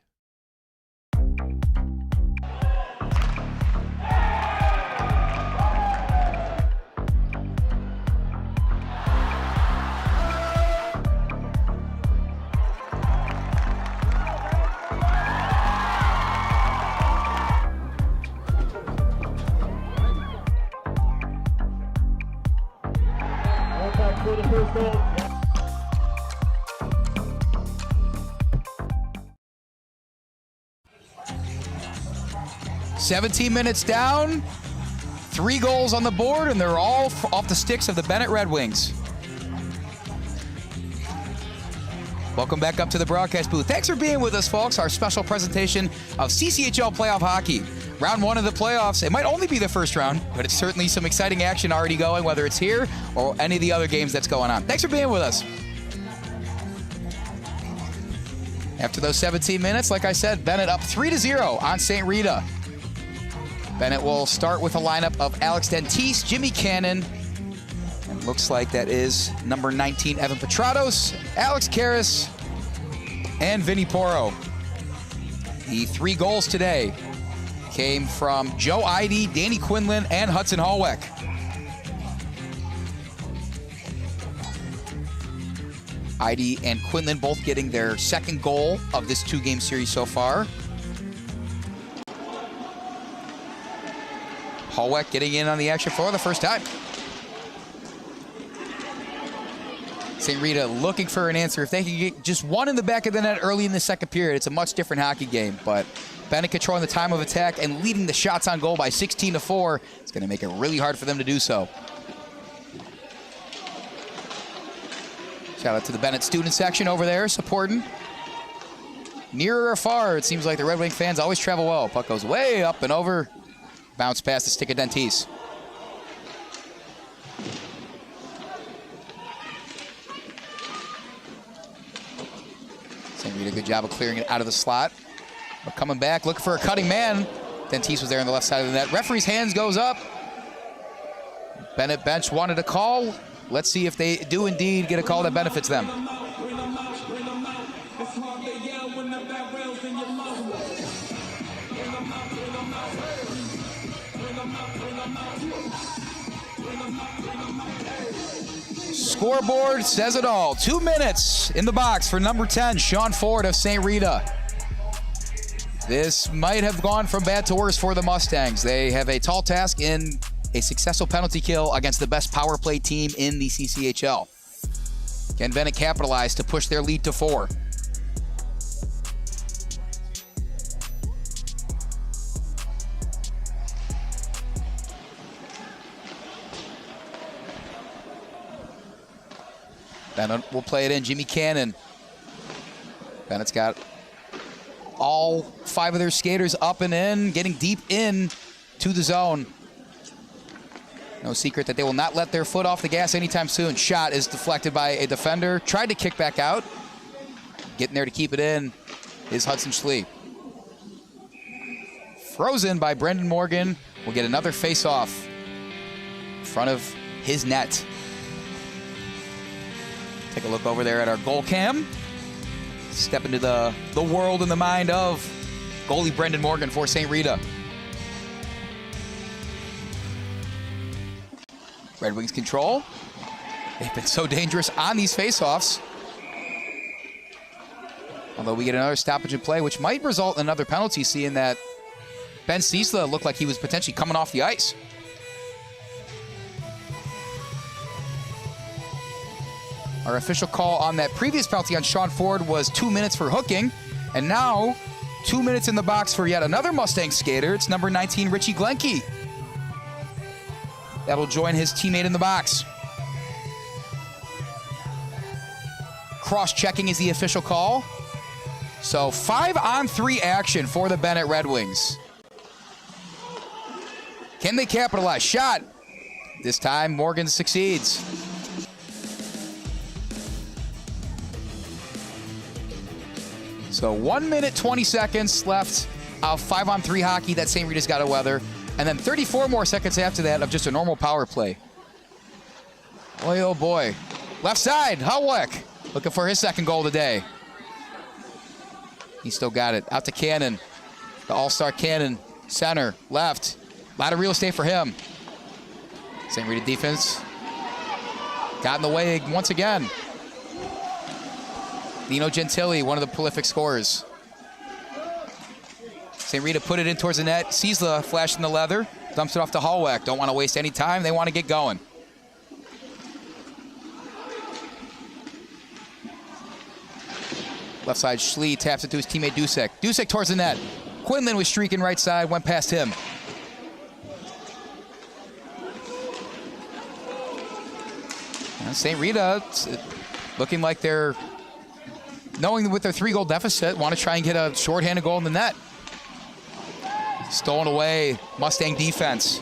For the first goal. 17 minutes down, 3 goals on the board, and they're all off the sticks of the Benet Red Wings. Welcome back up to the broadcast booth. Thanks for being with us, folks. Our special presentation of CCHL playoff hockey. Round 1 of the playoffs. It might only be the first round, but it's certainly some exciting action already going, whether it's here or any of the other games that's going on. Thanks for being with us. After those 17 minutes, like I said, Benet up 3-0 on St. Rita. Benet will start with a lineup of Alex Dentice, Jimmy Cannon, and looks like that is number 19, Evan Petratos, Alex Karras, and Vinny Poro. The 3 goals today came from Joe Ihde, Danny Quinlan, and Hudson Hallweck. Ihde and Quinlan both getting their 2nd goal of this 2-game series so far. Hallweck getting in on the action for the first time. St. Rita looking for an answer. If they can get just 1 in the back of the net early in the 2nd period, it's a much different hockey game. But Benet controlling the time of attack and leading the shots on goal by 16-4. It's going to make it really hard for them to do so. Shout out to the Benet student section over there supporting. Near or far, it seems like the Red Wing fans always travel well. Puck goes way up and over. Bounce past the stick of Dentice. St. Rita, good job of clearing it out of the slot. But coming back, looking for a cutting man. Dentice was there on the left side of the net. Referee's hands goes up. Benet bench wanted a call. Let's see if they do indeed get a call that benefits them. Scoreboard says it all. 2 minutes in the box for number 10, Sean Ford of St. Rita. This might have gone from bad to worse for the Mustangs. They have a tall task in a successful penalty kill against the best power play team in the CCHL. Can Benet capitalize to push their lead to 4? Benet will play it in. Jimmy Cannon. Bennett's got all 5 of their skaters up and in, getting deep in to the zone. No secret that they will not let their foot off the gas anytime soon. Shot is deflected by a defender. Tried to kick back out. Getting there to keep it in is Hudson Schlie. Frozen by Brendan Morgan. Will get another face-off in front of his net. Take a look over there at our goal cam. Step into the world and the mind of goalie Brendan Morgan for St. Rita. Red Wings control. They've been so dangerous on these faceoffs. Although we get another stoppage in play, which might result in another penalty, seeing that Ben Ciesla looked like he was potentially coming off the ice. Our official call on that previous penalty on Sean Ford was 2 minutes for hooking. And now, 2 minutes in the box for yet another Mustang skater. It's number 19, Richie Glenke. That'll join his teammate in the box. Cross-checking is the official call. So 5-on-3 action for the Benet Red Wings. Can they capitalize? Shot. This time, Morgan succeeds. So 1 minute, 20 seconds left of 5-on-3 hockey that St. Rita's got to weather. And then 34 more seconds after that of just a normal power play. Boy, oh boy. Left side, Howleck looking for his second goal today. He still got it. Out to Cannon. The all-star Cannon. Center, left. A lot of real estate for him. St. Rita defense got in the way once again. Dino Gentili, one of the prolific scorers. St. Rita put it in towards the net. Ciesla flashing the leather. Dumps it off to Hallweck. Don't want to waste any time. They want to get going. Left side, Schlie taps it to his teammate Dusek. Dusek towards the net. Quinlan was streaking right side, went past him. And St. Rita looking like they're, knowing with their 3-goal deficit, want to try and get a shorthanded goal in the net. Stolen away, Mustang defense.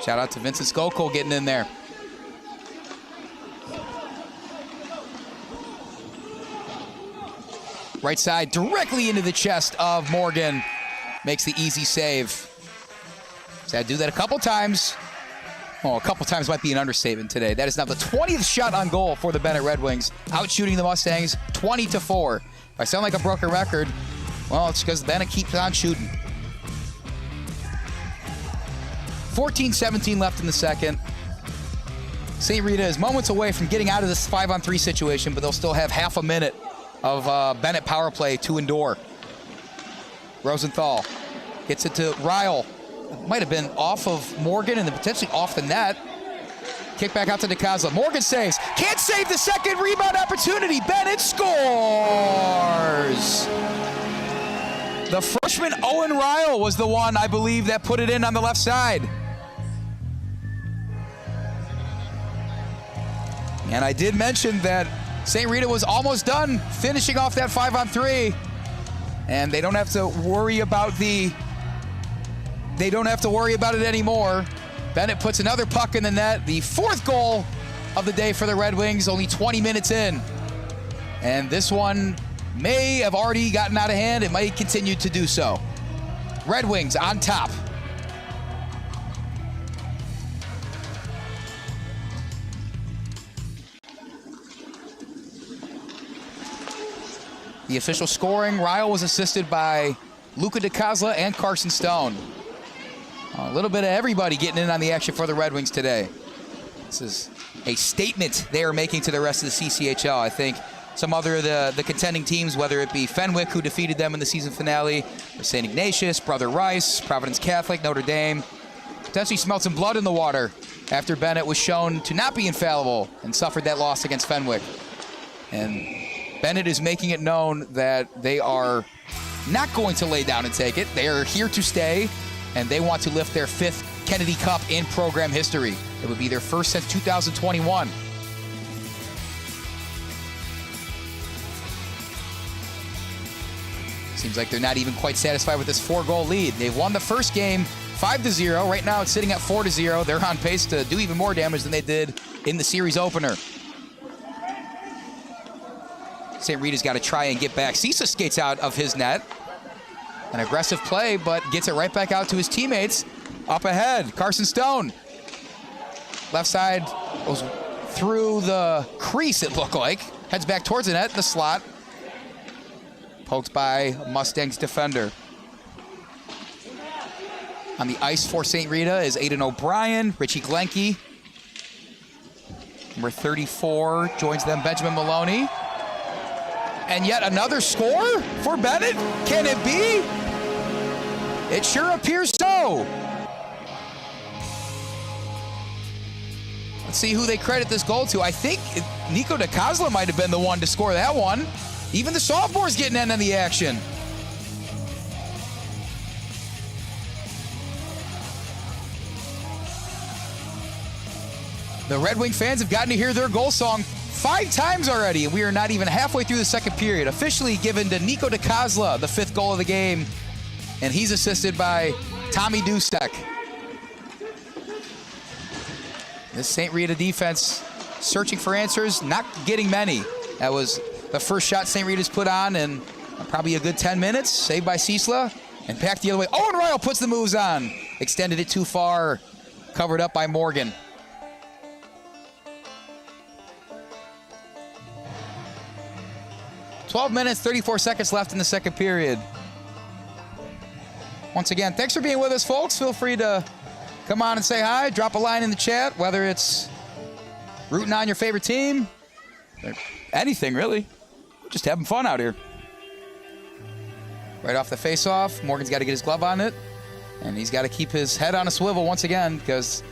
Shout out to Vincent Cchl getting in there. Right side, directly into the chest of Morgan. Makes the easy save. He's had to do that a couple times. Oh, a couple times might be an understatement today. That is now the 20th shot on goal for the Benet Red Wings, outshooting the Mustangs 20-4. If I sound like a broken record, well, it's because Benet keeps on shooting. 14-17 left in the second. St. Rita is moments away from getting out of this 5-on-3 situation, but they'll still have half a minute of Benet power play to endure. Rosenthal gets it to Ryle. Might have been off of Morgan and then potentially off the net. Kick back out to DiCosola. Morgan saves. Can't save the second rebound opportunity. Benet scores. The freshman Owen Ryle was the one, I believe, that put it in on the left side. And I did mention that St. Rita was almost done finishing off that 5-on-3. And they don't have to worry about it anymore. Benet puts another puck in the net. The 4th goal of the day for the Red Wings, only 20 minutes in. And this one may have already gotten out of hand. It might continue to do so. Red Wings on top. The official scoring, Ryle was assisted by Luca DiCosola and Carson Stone. A little bit of everybody getting in on the action for the Red Wings today. This is a statement they are making to the rest of the CCHL. I think some other of the contending teams, whether it be Fenwick, who defeated them in the season finale, or St. Ignatius, Brother Rice, Providence Catholic, Notre Dame, potentially smelled some blood in the water after Benet was shown to not be infallible and suffered that loss against Fenwick. And Benet is making it known that they are not going to lay down and take it. They are here to stay, and they want to lift their 5th Kennedy Cup in program history. It would be their first since 2021. Seems like they're not even quite satisfied with this 4-goal lead. They've won the first game 5-0. Right now it's sitting at 4-0. They're on pace to do even more damage than they did in the series opener. St. Rita's got to try and get back. Ciesla skates out of his net. An aggressive play, but gets it right back out to his teammates. Up ahead, Carson Stone. Left side goes through the crease, it looked like. Heads back towards the net, the slot. Poked by Mustang's defender. On the ice for St. Rita is Aiden O'Brien, Richie Glenke. Number 34 joins them, Benjamin Maloney. And yet another score for Benet? Can it be? It sure appears so. Let's see who they credit this goal to. I think DiCosola might have been the one to score that one. Even the sophomores getting in on the action. The Red Wing fans have gotten to hear their goal song 5 times already, and we are not even halfway through the second period. Officially given to DiCosola, the 5th goal of the game, and he's assisted by Tommy Dusek. This St. Rita defense searching for answers, not getting many. That was the first shot St. Rita's put on in probably a good 10 minutes. Saved by Ciesla, and back the other way. Owen Ryle puts the moves on. Extended it too far, covered up by Morgan. "12 minutes, 34 seconds left in the second period." Once again, thanks for being with us, folks. Feel free to come on and say hi, drop a line in the chat, whether it's rooting on your favorite team, or anything really. Just having fun out here. Right off the face-off, Morgan's got to get his glove on it, and he's got to keep his head on a swivel once again, because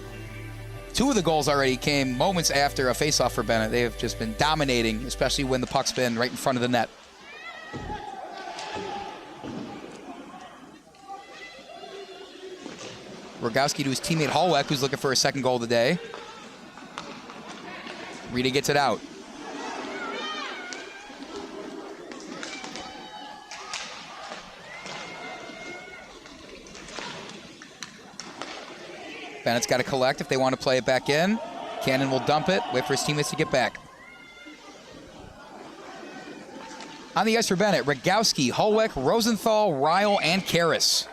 2 of the goals already came moments after a face-off for Benet. They have just been dominating, especially when the puck's been right in front of the net. Rogowski to his teammate Hallweck, who's looking for a 2nd goal of the day. Rita gets it out. Bennett's got to collect if they want to play it back in. Cannon will dump it, wait for his teammates to get back. On the ice for Benet, Rogowski, Hallweck, Rosenthal, Ryle, and Karras,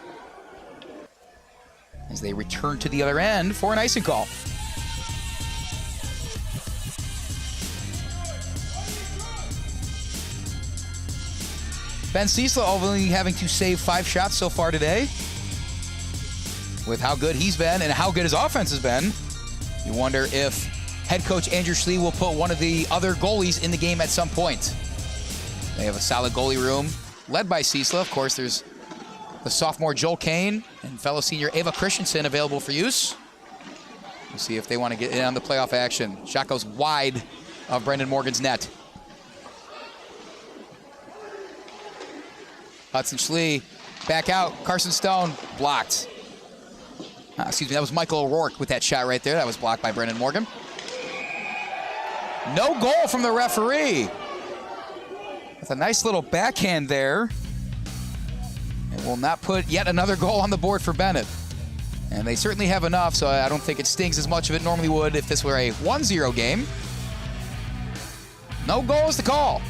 as they return to the other end for an icing call. Ben Ciesla only having to save 5 shots so far today. With how good he's been and how good his offense has been, you wonder if head coach Andrew Schlie will put one of the other goalies in the game at some point. They have a solid goalie room led by Ciesla. Of course, there's the sophomore Joel Kane and fellow senior Ava Christensen available for use. We'll see if they want to get in on the playoff action. Shot goes wide of Brendan Morgan's net. Hudson Schlie back out. Carson Stone blocked. Excuse me, that was Michael O'Rourke with that shot right there. That was blocked by Brendan Morgan. No goal from the referee. With a nice little backhand there. And will not put yet another goal on the board for Benet. And they certainly have enough, so I don't think it stings as much as it normally would if this were a 1-0 game. No goals to call.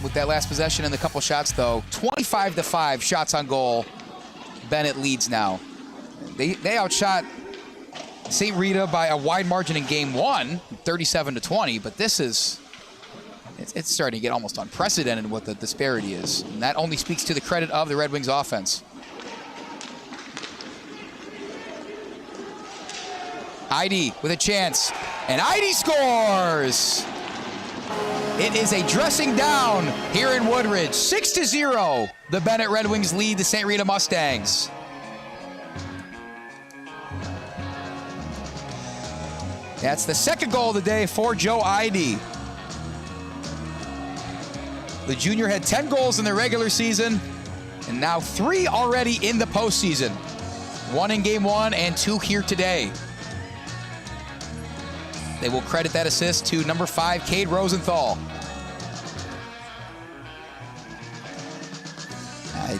With that last possession and the couple shots, though, 25-5 shots on goal. Benet leads now. They outshot St. Rita by a wide margin in game 1, 37-20, but this is It's starting to get almost unprecedented what the disparity is. And that only speaks to the credit of the Red Wings offense. Ihde with a chance, and Ihde scores! It is a dressing down here in Woodridge. 6-0, the Benet Red Wings lead the St. Rita Mustangs. That's the second goal of the day for Joe Ihde. The junior had 10 goals in the regular season, and now 3 already in the postseason. 1 in game 1 and 2 here today. They will credit that assist to number 5, Cade Rosenthal.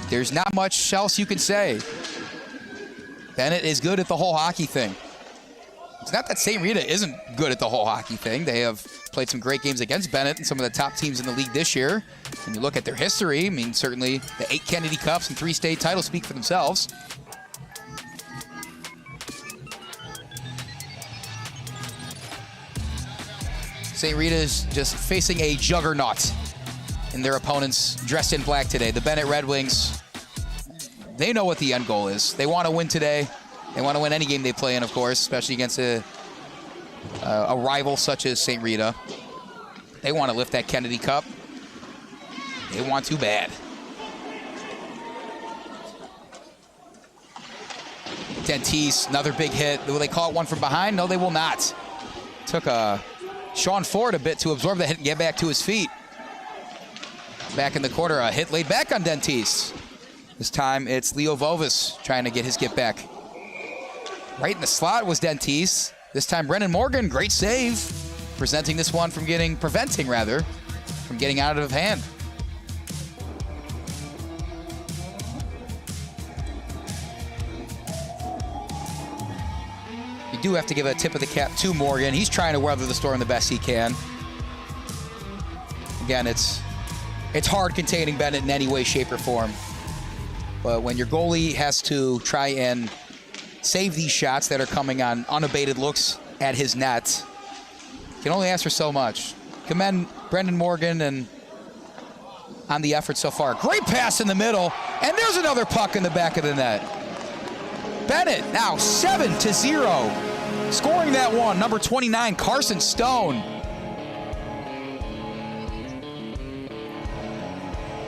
There's not much else you can say. Benet is good at the whole hockey thing. It's not that St. Rita isn't good at the whole hockey thing. They have played some great games against Benet and some of the top teams in the league this year. When you look at their history, I mean, certainly the 8 Kennedy Cups and 3 state titles speak for themselves. St. Rita is just facing a juggernaut in their opponents dressed in black today. The Benet Red Wings, they know what the end goal is. They want to win today. They want to win any game they play in, of course, especially against a rival such as St. Rita. They want to lift that Kennedy Cup. They want to bad. Dentice, another big hit. Will they call it one from behind? No, they will not. Took Sean Ford a bit to absorb the hit and get back to his feet. Back in the corner, a hit laid back on Dentice. This time it's Leo Vovis trying to get his get back. Right in the slot was Dentice. This time Brendan Morgan, great save. Preventing this one from getting out of hand. You do have to give a tip of the cap to Morgan. He's trying to weather the storm the best he can. Again, it's hard containing Benet in any way, shape, or form. But when your goalie has to try and save these shots that are coming on unabated looks at his net, you can only ask for so much. Commend Brendan Morgan and on the effort so far. Great pass in the middle, and there's another puck in the back of the net. Benet now 7-0. Scoring that one, number 29, Carson Stone.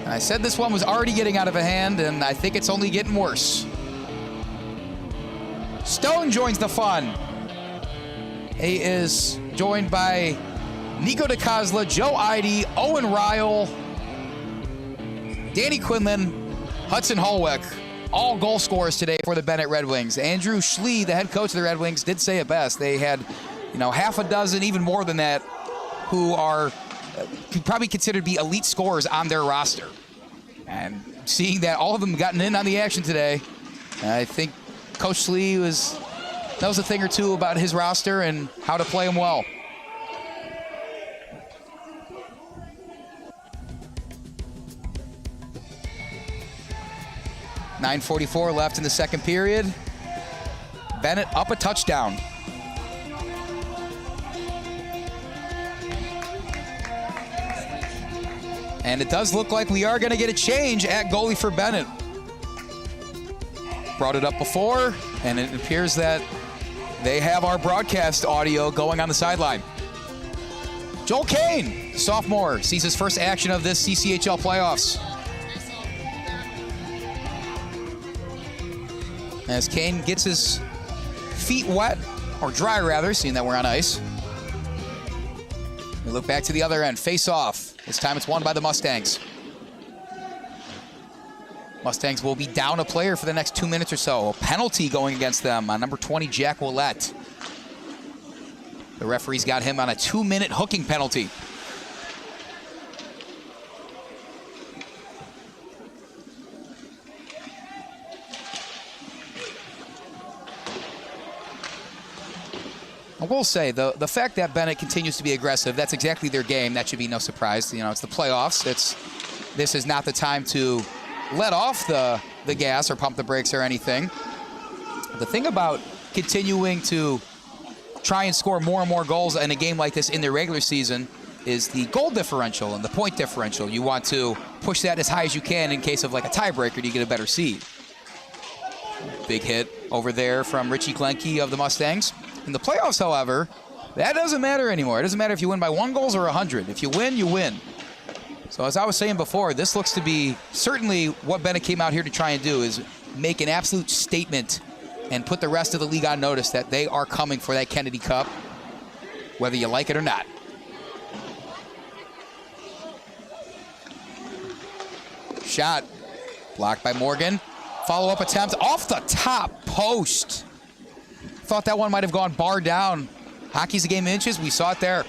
I said this one was already getting out of hand, and I think it's only getting worse. Stone joins the fun. He is joined by Nico DiCosola, Joe Ihde, Owen Ryle, Danny Quinlan, Hudson Holwick, all goal scorers today for the Benet Red Wings. Andrew Schlie, the head coach of the Red Wings, did say it best. They had, half a dozen, even more than that, who are could probably considered to be elite scorers on their roster. And seeing that all of them gotten in on the action today, I think Coach Schlie knows a thing or two about his roster and how to play them well. .9:44 left in the second period. Benet up a touchdown. And it does look like we are going to get a change at goalie for Benet. Brought it up before, and it appears that they have our broadcast audio going on the sideline. Joel Kane, sophomore, sees his first action of this CCHL playoffs. As Kane gets his feet wet, or dry rather, seeing that we're on ice. We look back to the other end, face off. This time it's won by the Mustangs. Mustangs will be down a player for the next 2 minutes or so. A penalty going against them on number 20, Jack Willette. The referee's got him on a 2-minute hooking penalty. I will say, the fact that Benet continues to be aggressive, that's exactly their game. That should be no surprise. It's the playoffs. This is not the time to let off the gas or pump the brakes or anything. The thing about continuing to try and score more and more goals in a game like this in the regular season is the goal differential and the point differential. You want to push that as high as you can in case of like a tiebreaker to get a better seed. Big hit over there from Richie Glenke of the Mustangs. In the playoffs, however, that doesn't matter anymore. It doesn't matter if you win by 1 goal or 100. If you win, you win. So as I was saying before, this looks to be certainly what Benet came out here to try and do, is make an absolute statement and put the rest of the league on notice that they are coming for that Kennedy Cup, whether you like it or not. Shot blocked by Morgan. Follow-up attempt off the top post. Thought that one might have gone bar down. Hockey's a game of inches. We saw it there.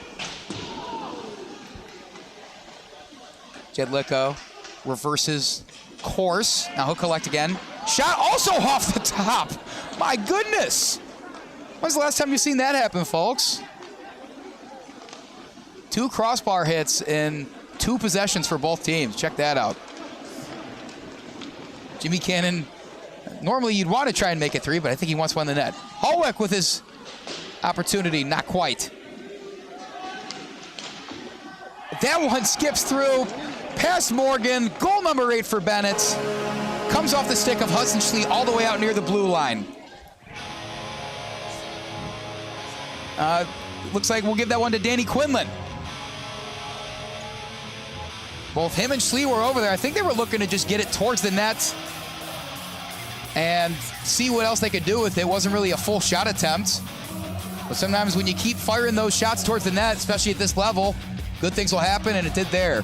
Jedlicko reverses course. Now he'll collect again. Shot also off the top. My goodness. When's the last time you've seen that happen, folks? 2 crossbar hits in 2 possessions for both teams. Check that out. Jimmy Cannon, normally you'd want to try and make it 3, but I think he wants one in the net. Hallwick with his opportunity, not quite. That one skips through, past Morgan, goal number 8 for Benet. Comes off the stick of Hudson Schlie all the way out near the blue line. Looks like we'll give that one to Danny Quinlan. Both him and Schlie were over there. I think they were looking to just get it towards the net and see what else they could do with it. It wasn't really a full shot attempt. But sometimes when you keep firing those shots towards the net, especially at this level, good things will happen, and it did there.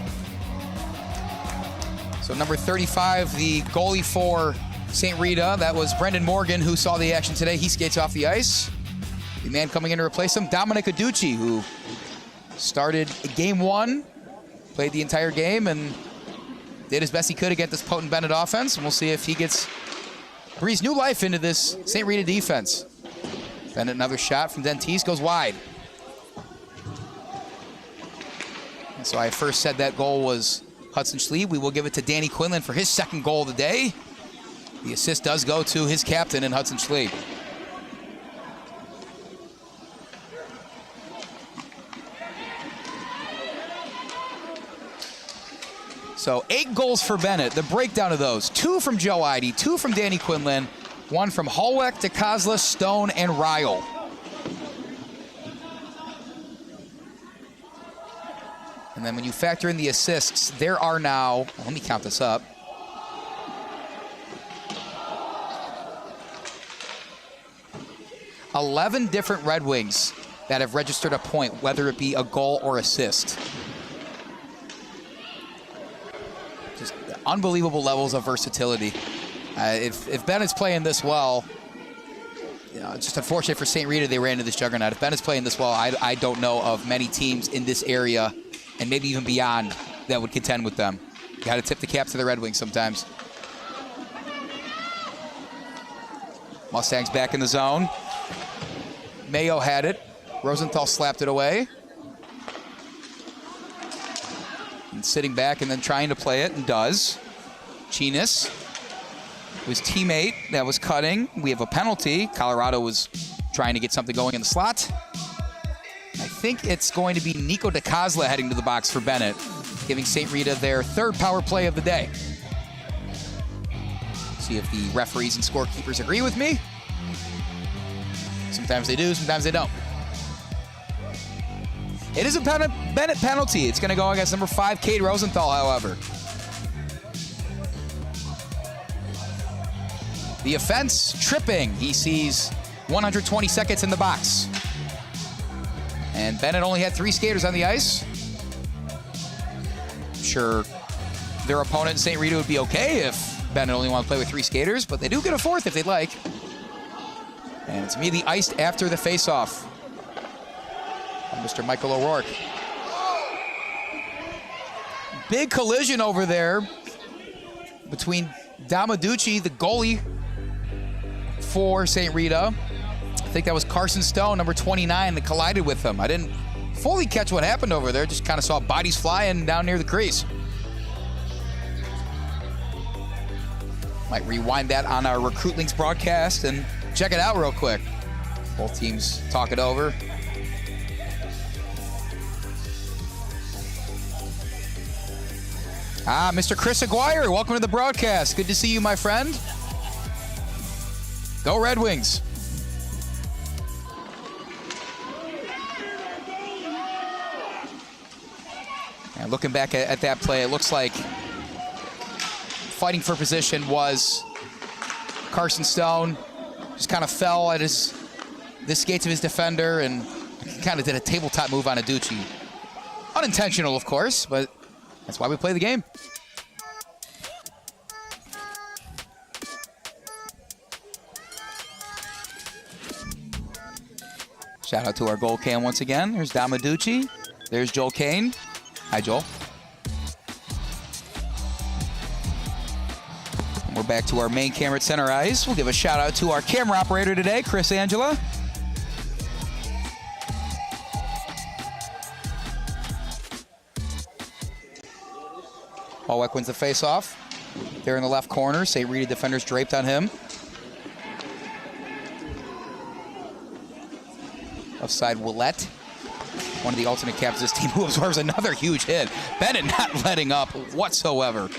So number 35, the goalie for St. Rita, that was Brendan Morgan, who saw the action today. He skates off the ice. The man coming in to replace him, Dominic Aducci, who started game 1, played the entire game, and did as best he could against this potent Benet offense. And we'll see if he breathes new life into this St. Rita defense. Benet, another shot from Dentice, goes wide. And so I first said that goal was Hudson Schlie. We will give it to Danny Quinlan for his 2nd goal of the day. The assist does go to his captain in Hudson Schlie. So 8 goals for Benet. The breakdown of those: 2 from Joe Ihde, 2 from Danny Quinlan, 1 from Hallwick, DiCosola, Stone, and Ryle. And then when you factor in the assists, there are now, let me count this up, 11 different Red Wings that have registered a point, whether it be a goal or assist. Just unbelievable levels of versatility. If Benet's playing this well, it's just unfortunate for St. Rita they ran into this juggernaut. If Benet's playing this well, I don't know of many teams in this area, and maybe even beyond, that would contend with them. You got to tip the cap to the Red Wings sometimes. Mustangs back in the zone. Mayo had it. Rosenthal slapped it away. And sitting back and then trying to play it, and does. Chinas, his teammate that was cutting. We have a penalty. Colorado was trying to get something going in the slot. I think it's going to be DiCosola heading to the box for Benet, giving St. Rita their 3rd power play of the day. See if the referees and scorekeepers agree with me. Sometimes they do, sometimes they don't. It is a Benet penalty. It's going to go against number 5, Cade Rosenthal, however. The offense, tripping. He sees 120 seconds in the box. And Benet only had 3 skaters on the ice. I'm sure their opponent, St. Rita, would be okay if Benet only wanted to play with 3 skaters, but they do get a 4th if they'd like. And it's immediately iced after the faceoff. Mr. Michael O'Rourke. Big collision over there between Damaducci, the goalie for St. Rita. I think that was Carson Stone, number 29, that collided with him. I didn't fully catch what happened over there. Just kind of saw bodies flying down near the crease. Might rewind that on our Recruitlings broadcast and check it out real quick. Both teams talk it over. Mr. Chris Aguirre, welcome to the broadcast. Good to see you, my friend. Go Red Wings. And looking back at that play, it looks like fighting for position was Carson Stone. Just kind of fell at the skates of his defender and kind of did a tabletop move on Aducci. Unintentional, of course, but that's why we play the game. Shout out to our goal cam once again. There's Dom Aducci. There's Joel Kane. Hi, Joel. And we're back to our main camera at center ice. We'll give a shout out to our camera operator today, Chris Angela. Hallweck wins the face-off. There in the left corner, St. Rita defenders draped on him. Offside Willette, one of the alternate captains of this team, who absorbs another huge hit. Benet not letting up whatsoever.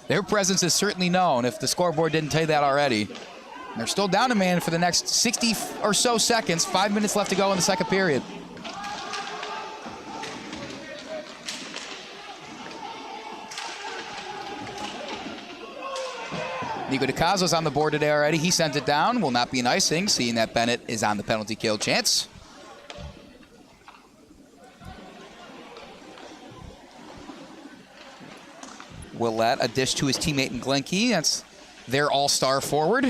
Their presence is certainly known, if the scoreboard didn't tell you that already. And they're still down a man for the next 60 or so seconds. 5 minutes left to go in the second period. DiCosola on the board today already. He sent it down. Will not be an icing, seeing that Benet is on the penalty kill chance. Willette, a dish to his teammate in Glenke. That's their all-star forward.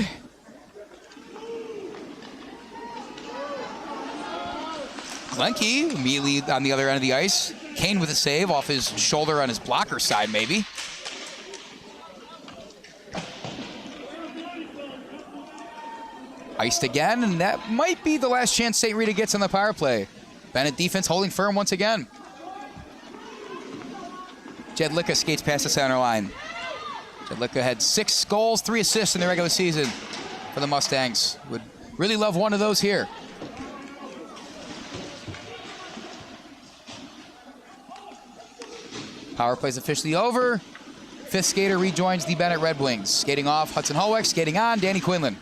Glenke immediately on the other end of the ice. Kane with a save off his shoulder on his blocker side, maybe. Iced again, and that might be the last chance St. Rita gets on the power play. Benet defense holding firm once again. Jedlicka skates past the center line. Jedlicka had 6 goals, 3 assists in the regular season for the Mustangs. Would really love one of those here. Power play's officially over. 5th skater rejoins the Benet Red Wings. Skating off, Hudson Hallweck. Skating on, Danny Quinlan.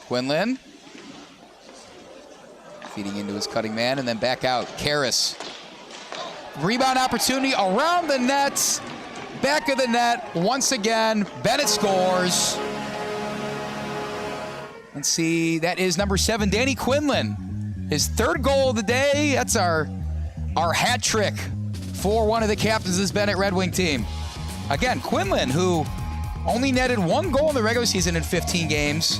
Quinlan feeding into his cutting man and then back out. Karras. Rebound opportunity around the net. Back of the net once again. Benet scores. And see, that is number 7, Danny Quinlan. His 3rd goal of the day. That's our hat trick for one of the captains of this Benet Red Wing team. Again, Quinlan, who only netted 1 goal in the regular season in 15 games.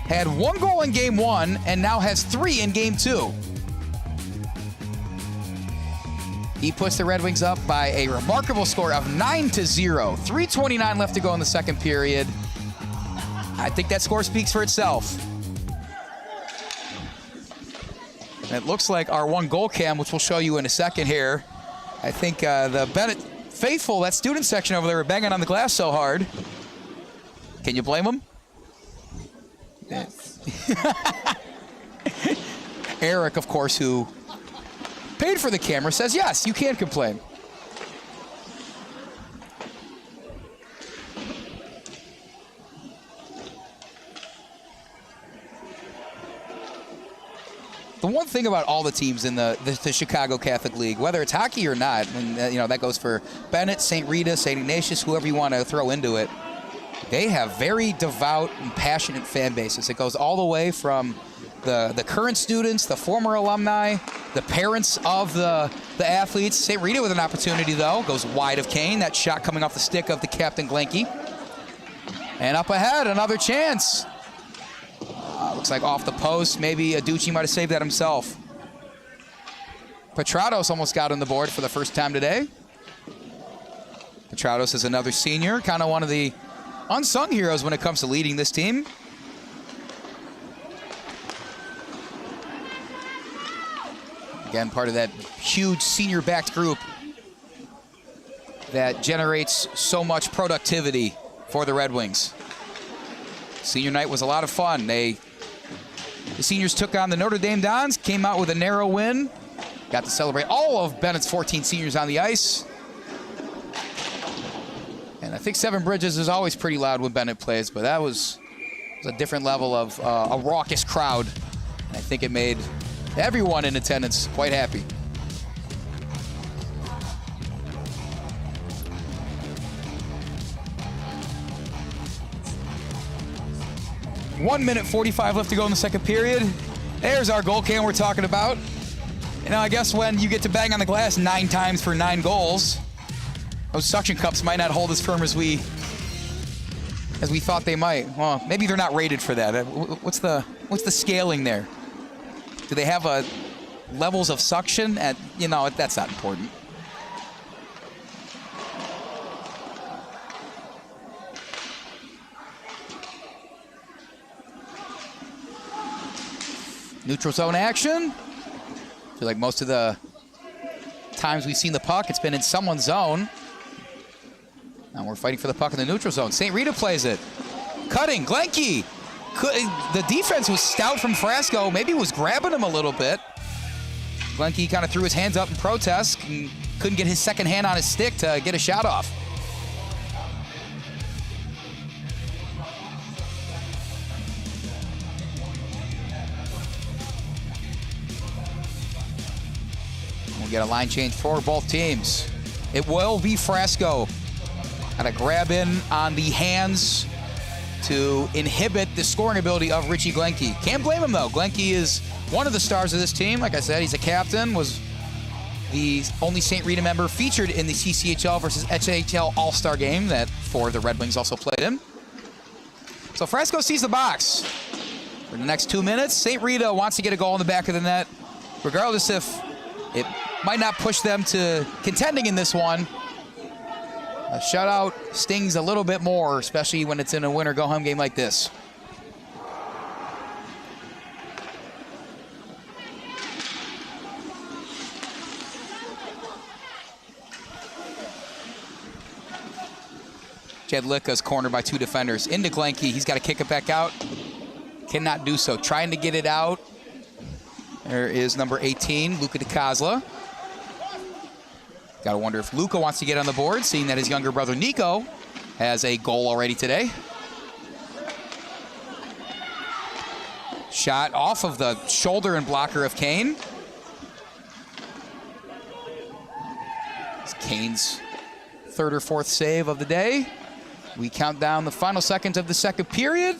Had 1 goal in game 1 and now has 3 in game 2. He puts the Red Wings up by a remarkable score of 9-0. 3:29 left to go in the second period. I think that score speaks for itself. And it looks like our 1 goal cam, which we'll show you in a second here. I think the Benet faithful, that student section over there, were banging on the glass so hard. Can you blame them? Yes. Eric, of course, who paid for the camera, says, yes, you can complain. The one thing about all the teams in the Chicago Catholic League, whether it's hockey or not, and that goes for Benet, St. Rita, St. Ignatius, whoever you want to throw into it, they have very devout and passionate fan bases. It goes all the way from the current students, the former alumni, the parents of the athletes. St. Rita with an opportunity, though. Goes wide of Kane. That shot coming off the stick of the captain, Glenke. And up ahead, another chance. Looks like off the post. Maybe Aducci might have saved that himself. Petratos almost got on the board for the first time today. Petratos is another senior, kind of one of the unsung heroes when it comes to leading this team. Again, part of that huge senior-backed group that generates so much productivity for the Red Wings. Senior night was a lot of fun. The seniors took on the Notre Dame Dons, came out with a narrow win. Got to celebrate all of Bennett's 14 seniors on the ice. And I think Seven Bridges is always pretty loud when Bennett plays, but that was a different level of a raucous crowd. And I think it made everyone in attendance quite happy. One minute 45 left to go in the second period. There's our goal cam we're talking about. You know, I guess when you get to bang on the glass 9 times for 9 goals, those suction cups might not hold as firm as we thought they might. Well, maybe they're not rated for that. What's the scaling there? Do they have levels of suction? That's not important. Neutral zone action. I feel like most of the times we've seen the puck, it's been in someone's zone. Now we're fighting for the puck in the neutral zone. St. Rita plays it. Cutting, Glenke. The defense was stout from Frasco. Maybe was grabbing him a little bit. Glenke kind of threw his hands up in protest and couldn't get his second hand on his stick to get a shot off. We'll get a line change for both teams. It will be Frasco. Got to grab in on the hands to inhibit the scoring ability of Richie Glenke. Can't blame him, though. Glenke is one of the stars of this team. Like I said, he's a captain, was the only St. Rita member featured in the CCHL versus HHL All-Star game that 4 of the Red Wings also played in. So Frasco sees the box. For the next 2 minutes, St. Rita wants to get a goal in the back of the net, regardless if it might not push them to contending in this one. A shutout stings a little bit more, especially when it's in a win-or-go-home game like this. Jedlicka's cornered by 2 defenders. Into Glenke, he's got to kick it back out. Cannot do so. Trying to get it out. There is number 18, Luca DiCosola. Got to wonder if Luca wants to get on the board, seeing that his younger brother Nico has a goal already today. Shot off of the shoulder and blocker of Kane. It's Kane's 3rd or 4th save of the day. We count down the final seconds of the second period.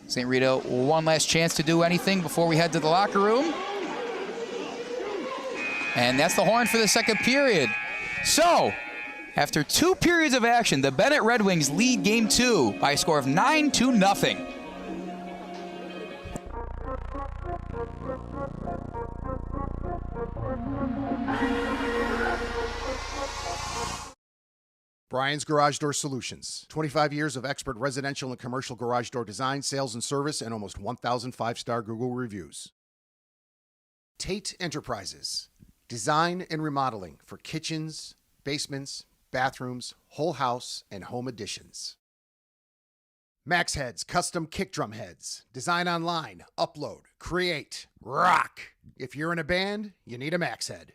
St. Rita, one last chance to do anything before we head to the locker room. And that's the horn for the second period. So, after 2 periods of action, the Bennett Red Wings lead Game 2 by a score of 9-0. Brian's Garage Door Solutions. 25 years of expert residential and commercial garage door design, sales, and service, and almost 1,000 5-star Google reviews. Tate Enterprises. Design and remodeling for kitchens, basements, bathrooms, whole house, and home additions. Max Heads Custom Kick Drum Heads. Design online, upload, create, rock. If you're in a band, you need a Max Head.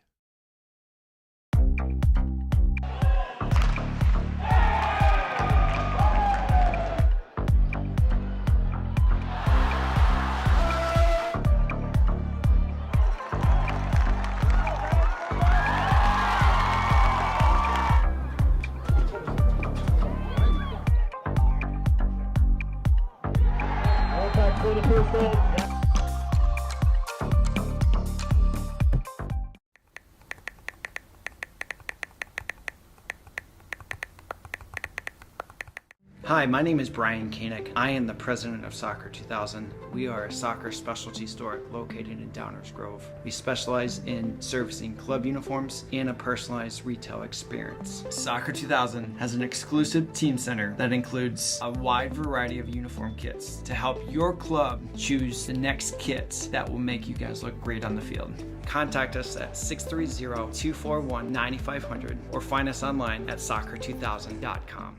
Hi, my name is Brian Koenig. I am the president of Soccer 2000. We are a soccer specialty store located in Downers Grove. We specialize in servicing club uniforms and a personalized retail experience. Soccer 2000 has an exclusive team center that includes a wide variety of uniform kits to help your club choose the next kits that will make you guys look great on the field. Contact us at 630-241-9500 or find us online at soccer2000.com.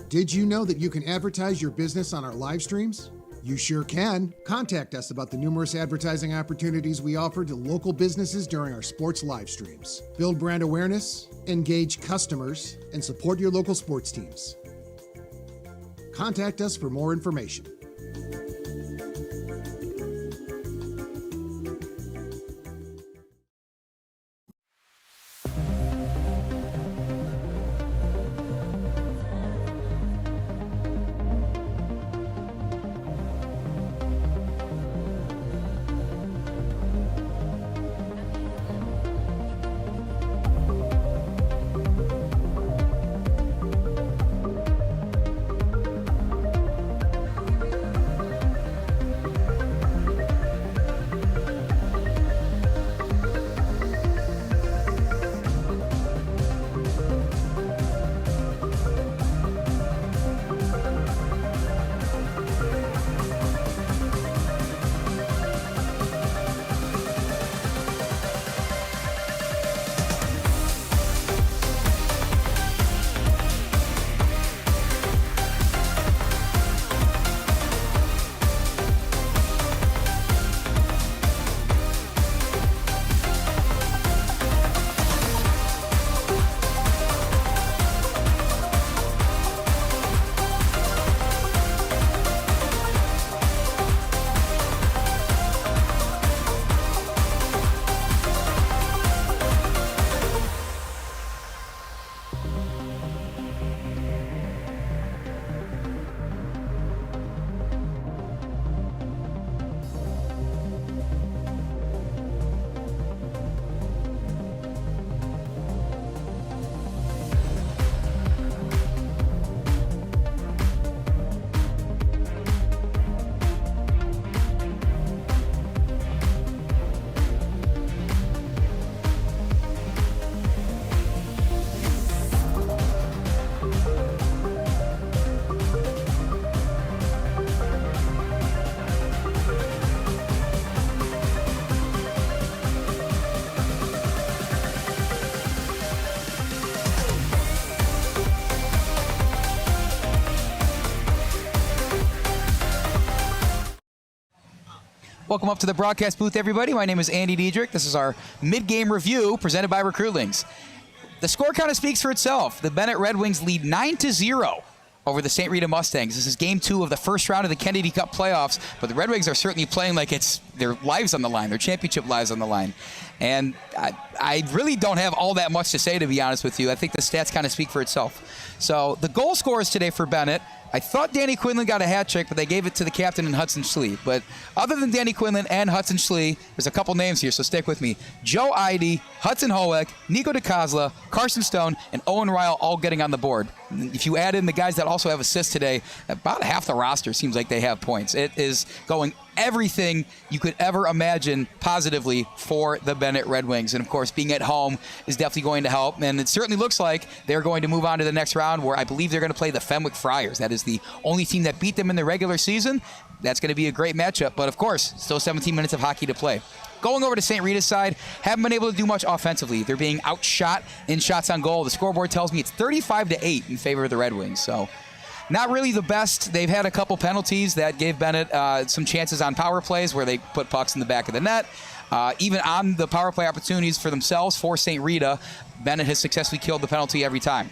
Did you know that you can advertise your business on our live streams? You sure can. Contact us about the numerous advertising opportunities we offer to local businesses during our sports live streams. Build brand awareness, engage customers, and support your local sports teams. Contact us for more information. Welcome up to the broadcast booth, everybody. My name is Andy Diedrich. This is our mid-game review presented by Recruitlings. The score kind of speaks for itself. The Benet Red Wings lead 9-0 over the St. Rita Mustangs. This is game 2 of the first round of the Kennedy Cup playoffs, but the Red Wings are certainly playing like it's their lives on the line, their championship lives on the line. And I really don't have all that much to say, to be honest with you. I think the stats kind of speak for itself. So the goal scorers today for Benet, I thought Danny Quinlan got a hat trick, but they gave it to the captain in Hudson Schlie. But other than Danny Quinlan and Hudson Schlie, there's a couple names here, so stick with me. Joe Ihde, Hudson Hoek, Nico DiCosola, Carson Stone, and Owen Ryle all getting on the board. If you add in the guys that also have assists today, about half the roster seems like they have points. It is going everything you could ever imagine positively for the Benet Red Wings. And of course, being at home is definitely going to help. And it certainly looks like they're going to move on to the next round, where I believe they're going to play the Fenwick Friars. That is the only team that beat them in the regular season. That's going to be a great matchup. But of course, still 17 minutes of hockey to play. Going over to St. Rita's side, haven't been able to do much offensively. They're being outshot in shots on goal. The scoreboard tells me it's 35-8 in favor of the Red Wings. So not really the best. They've had a couple penalties that gave Benet some chances on power plays where they put pucks in the back of the net. Even on the power play opportunities for themselves for St. Rita, Benet has successfully killed the penalty every time.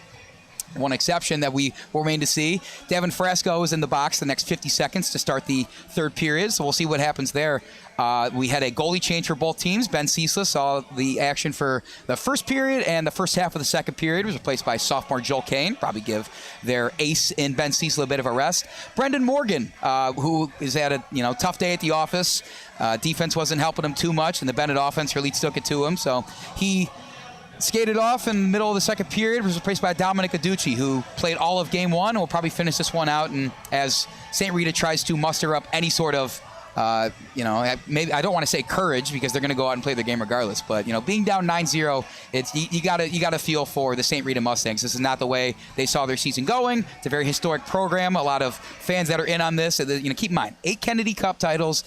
One exception that we will remain to see, Devin Frasco is in the box the next 50 seconds to start the third period, so we'll see what happens there. We had a goalie change for both teams. Ben Ciesla saw the action for the first period, and the first half of the second period was replaced by sophomore Joel Kane. Probably give their ace in Ben Ciesla a bit of a rest. Brendan Morgan, who is at a tough day at the office. Defense wasn't helping him too much, and the Benet offense really took it to him, so he skated off in the middle of the second period, was replaced by Dominic Aducci, who played all of game one and will probably finish this one out. And as St. Rita tries to muster up any sort of, maybe I don't want to say courage, because they're going to go out and play the game regardless. But being down 9-0, it's you gotta feel for the St. Rita Mustangs. This is not the way they saw their season going. It's a very historic program. A lot of fans that are in on this. Keep in mind, 8 Kennedy Cup titles,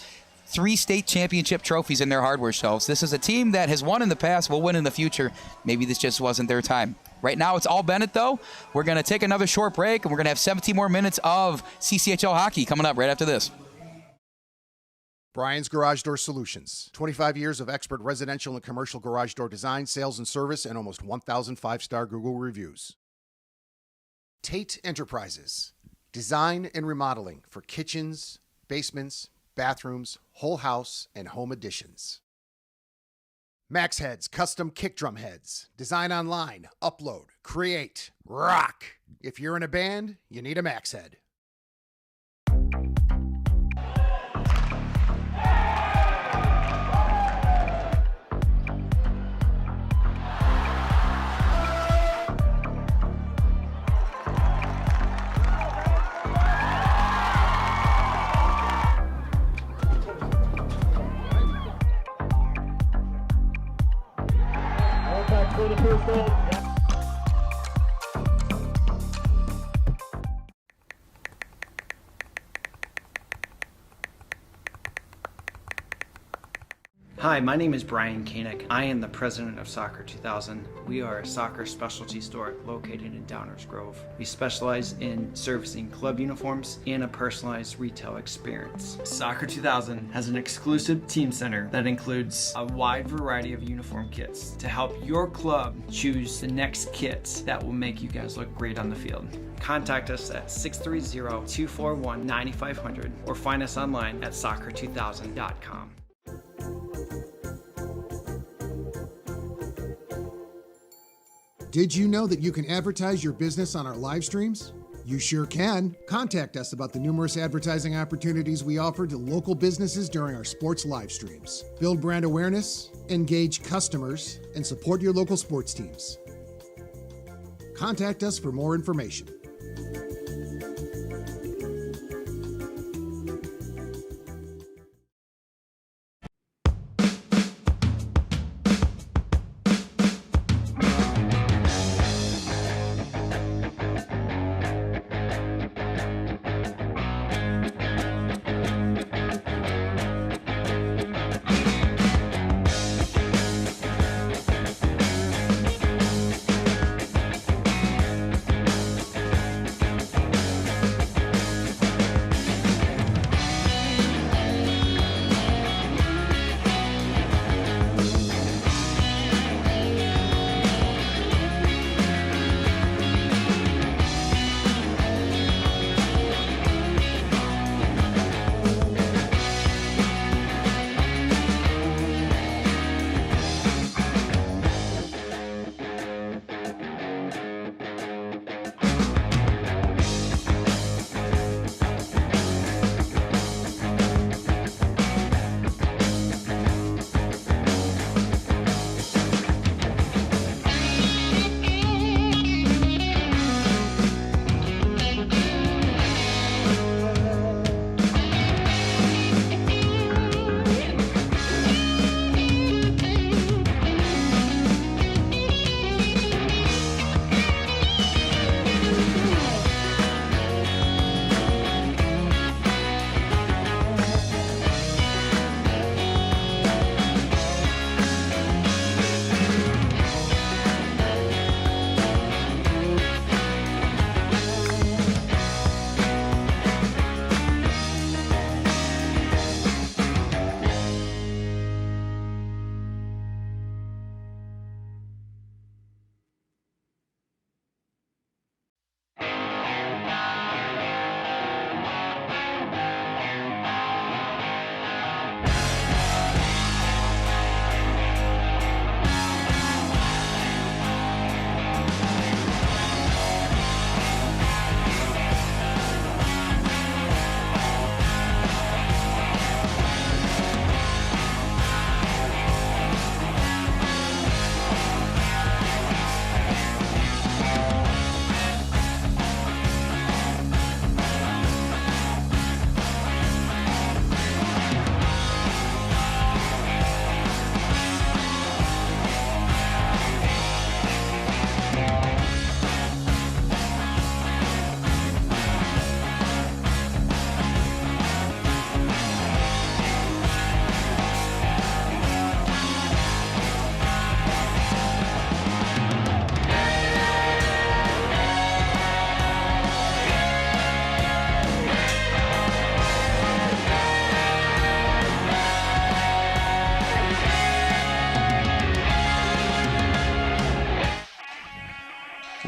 3 state championship trophies in their hardware shelves. This is a team that has won in the past, will win in the future. Maybe this just wasn't their time. Right now, it's all Benet, though. We're going to take another short break, and we're going to have 17 more minutes of CCHL hockey coming up right after this. Brian's Garage Door Solutions. 25 years of expert residential and commercial garage door design, sales, and service, and almost 1,000 five-star Google reviews. Tate Enterprises. Design and remodeling for kitchens, basements, bathrooms, whole house, and home additions. Max Heads Custom Kick Drum Heads. Design online, upload, create, rock. If you're in a band, you need a Max Head. Hi, my name is Brian Koenig. I am the president of Soccer 2000. We are a soccer specialty store located in Downers Grove. We specialize in servicing club uniforms and a personalized retail experience. Soccer 2000 has an exclusive team center that includes a wide variety of uniform kits to help your club choose the next kits that will make you guys look great on the field. Contact us at 630-241-9500 or find us online at soccer2000.com. Did you know that you can advertise your business on our live streams? You sure can. Contact us about the numerous advertising opportunities we offer to local businesses during our sports live streams. Build brand awareness, engage customers, and support your local sports teams. Contact us for more information.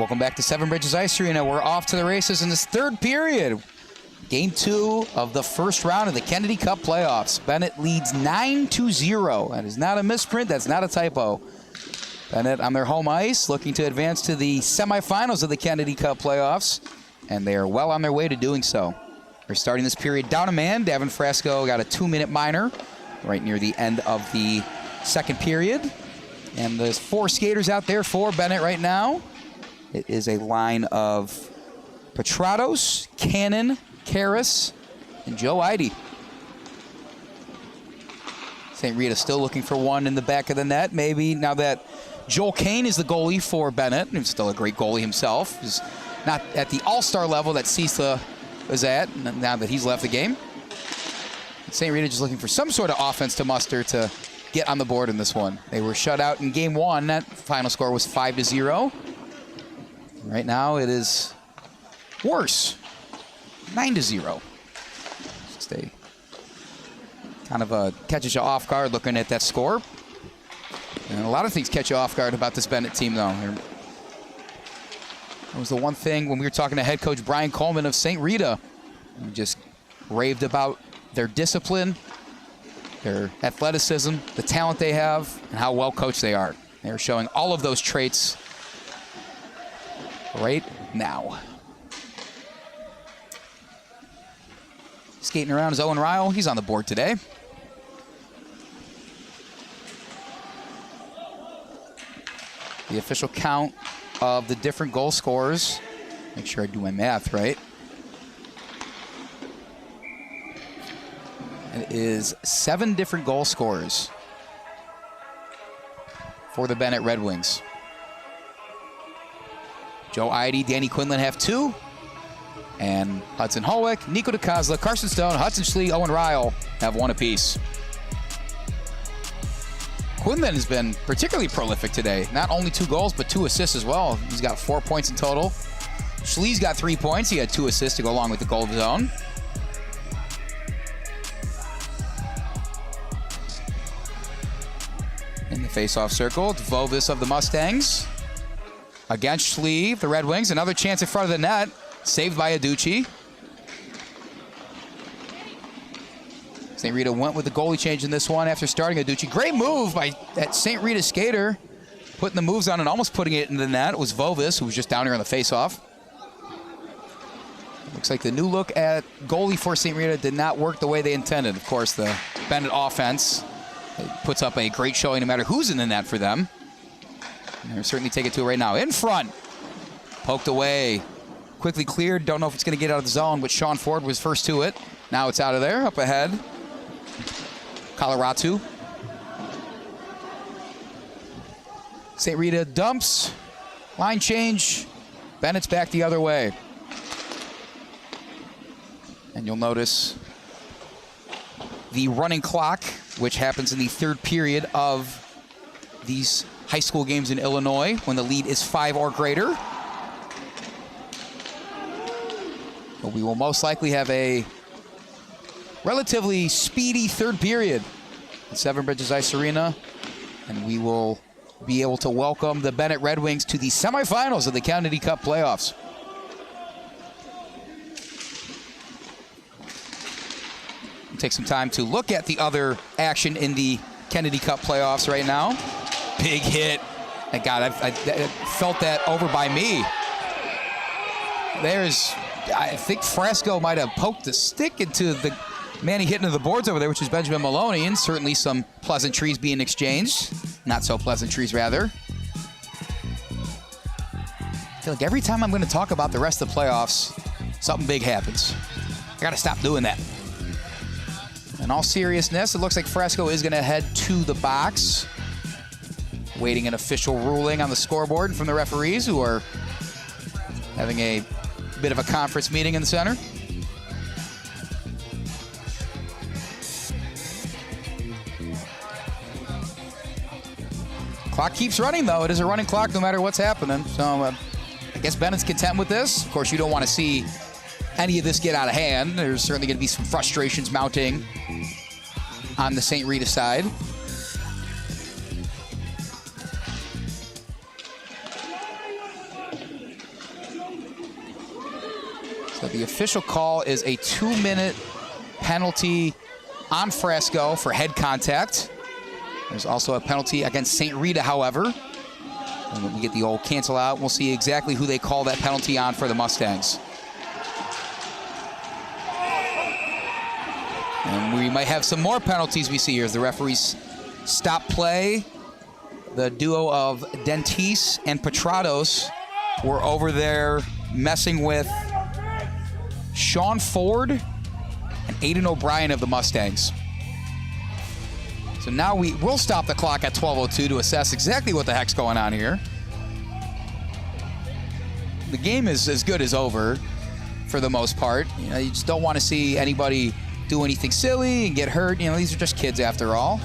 Welcome back to Seven Bridges Ice Arena. We're off to the races in this third period. Game 2 of the first round of the Kennedy Cup playoffs. Benet leads 9-0. That is not a misprint. That's not a typo. Benet on their home ice, looking to advance to the semifinals of the Kennedy Cup playoffs, and they are well on their way to doing so. They're starting this period down a man. Davin Frasco got a 2-minute minor right near the end of the second period. And there's 4 skaters out there for Benet right now. It is a line of Petratos, Cannon, Karras, and Joe Ihde. St. Rita still looking for one in the back of the net. Maybe now that Joel Kane is the goalie for Benet, and he's still a great goalie himself. He's not at the all-star level that Ciesla is at now that he's left the game. St. Rita just looking for some sort of offense to muster to get on the board in this one. They were shut out in game 1. That final score was 5-0. Right now it is worse. 9-0. Just a kind of a catches you off guard looking at that score. And a lot of things catch you off guard about this Benet team, though. That was the one thing when we were talking to head coach Brian Coleman of St. Rita. He just raved about their discipline, their athleticism, the talent they have, and how well coached they are. They're showing all of those traits right now. Skating around is Owen Ryle. He's on the board today. The official count of the different goal scorers. Make sure I do my math right. It is 7 different goal scorers for the Benet Red Wings. Joe Ihde, Danny Quinlan have 2. And Hudson Howick, Nico DiCosola, Carson Stone, Hudson Schlie, Owen Ryle have 1 apiece. Quinlan has been particularly prolific today. Not only 2 goals, but 2 assists as well. He's got 4 points in total. Schlie's got 3 points. He had 2 assists to go along with the goal of his own. In the face-off circle, Vovis of the Mustangs against Schlie, the Red Wings. Another chance in front of the net. Saved by Aducci. St. Rita went with the goalie change in this one after starting Aducci. Great move by that St. Rita skater. Putting the moves on and almost putting it in the net. It was Vovis, who was just down here on the face-off. Looks like the new look at goalie for St. Rita did not work the way they intended. Of course, the Benet offense puts up a great showing no matter who's in the net for them. And they're certainly taking to it right now. In front. Poked away. Quickly cleared. Don't know if it's going to get out of the zone, but Sean Ford was first to it. Now it's out of there. Up ahead. Colorado. St. Rita dumps. Line change. Bennett's back the other way. And you'll notice the running clock, which happens in the third period of these high school games in Illinois when the lead is 5 or greater. But we will most likely have a relatively speedy third period at Seven Bridges Ice Arena, and we will be able to welcome the Benet Red Wings to the semifinals of the Kennedy Cup playoffs. We'll take some time to look at the other action in the Kennedy Cup playoffs right now. Big hit. And God, I felt that over by me. I think Frasco might have poked the stick into the man he hit into the boards over there, which is Benjamin Maloney, and certainly some pleasantries being exchanged. Not so pleasantries, rather. I feel like every time I'm going to talk about the rest of the playoffs, something big happens. I got to stop doing that. In all seriousness, it looks like Frasco is going to head to the box, waiting an official ruling on the scoreboard from the referees, who are having a bit of a conference meeting in the center. Clock keeps running, though. It is a running clock no matter what's happening. So I guess Bennett's content with this. Of course, you don't want to see any of this get out of hand. There's certainly going to be some frustrations mounting on the St. Rita side. So the official call is a 2-minute penalty on Frasco for head contact. There's also a penalty against St. Rita, however. And when we get the old cancel out, we'll see exactly who they call that penalty on for the Mustangs. And we might have some more penalties we see here as the referees stop play. The duo of Dentice and Petratos were over there messing with Sean Ford and Aiden O'Brien of the Mustangs. So now we'll stop the clock at 12:02 to assess exactly what the heck's going on here. The game is as good as over for the most part. You know, you just don't want to see anybody do anything silly and get hurt. You know, these are just kids after all.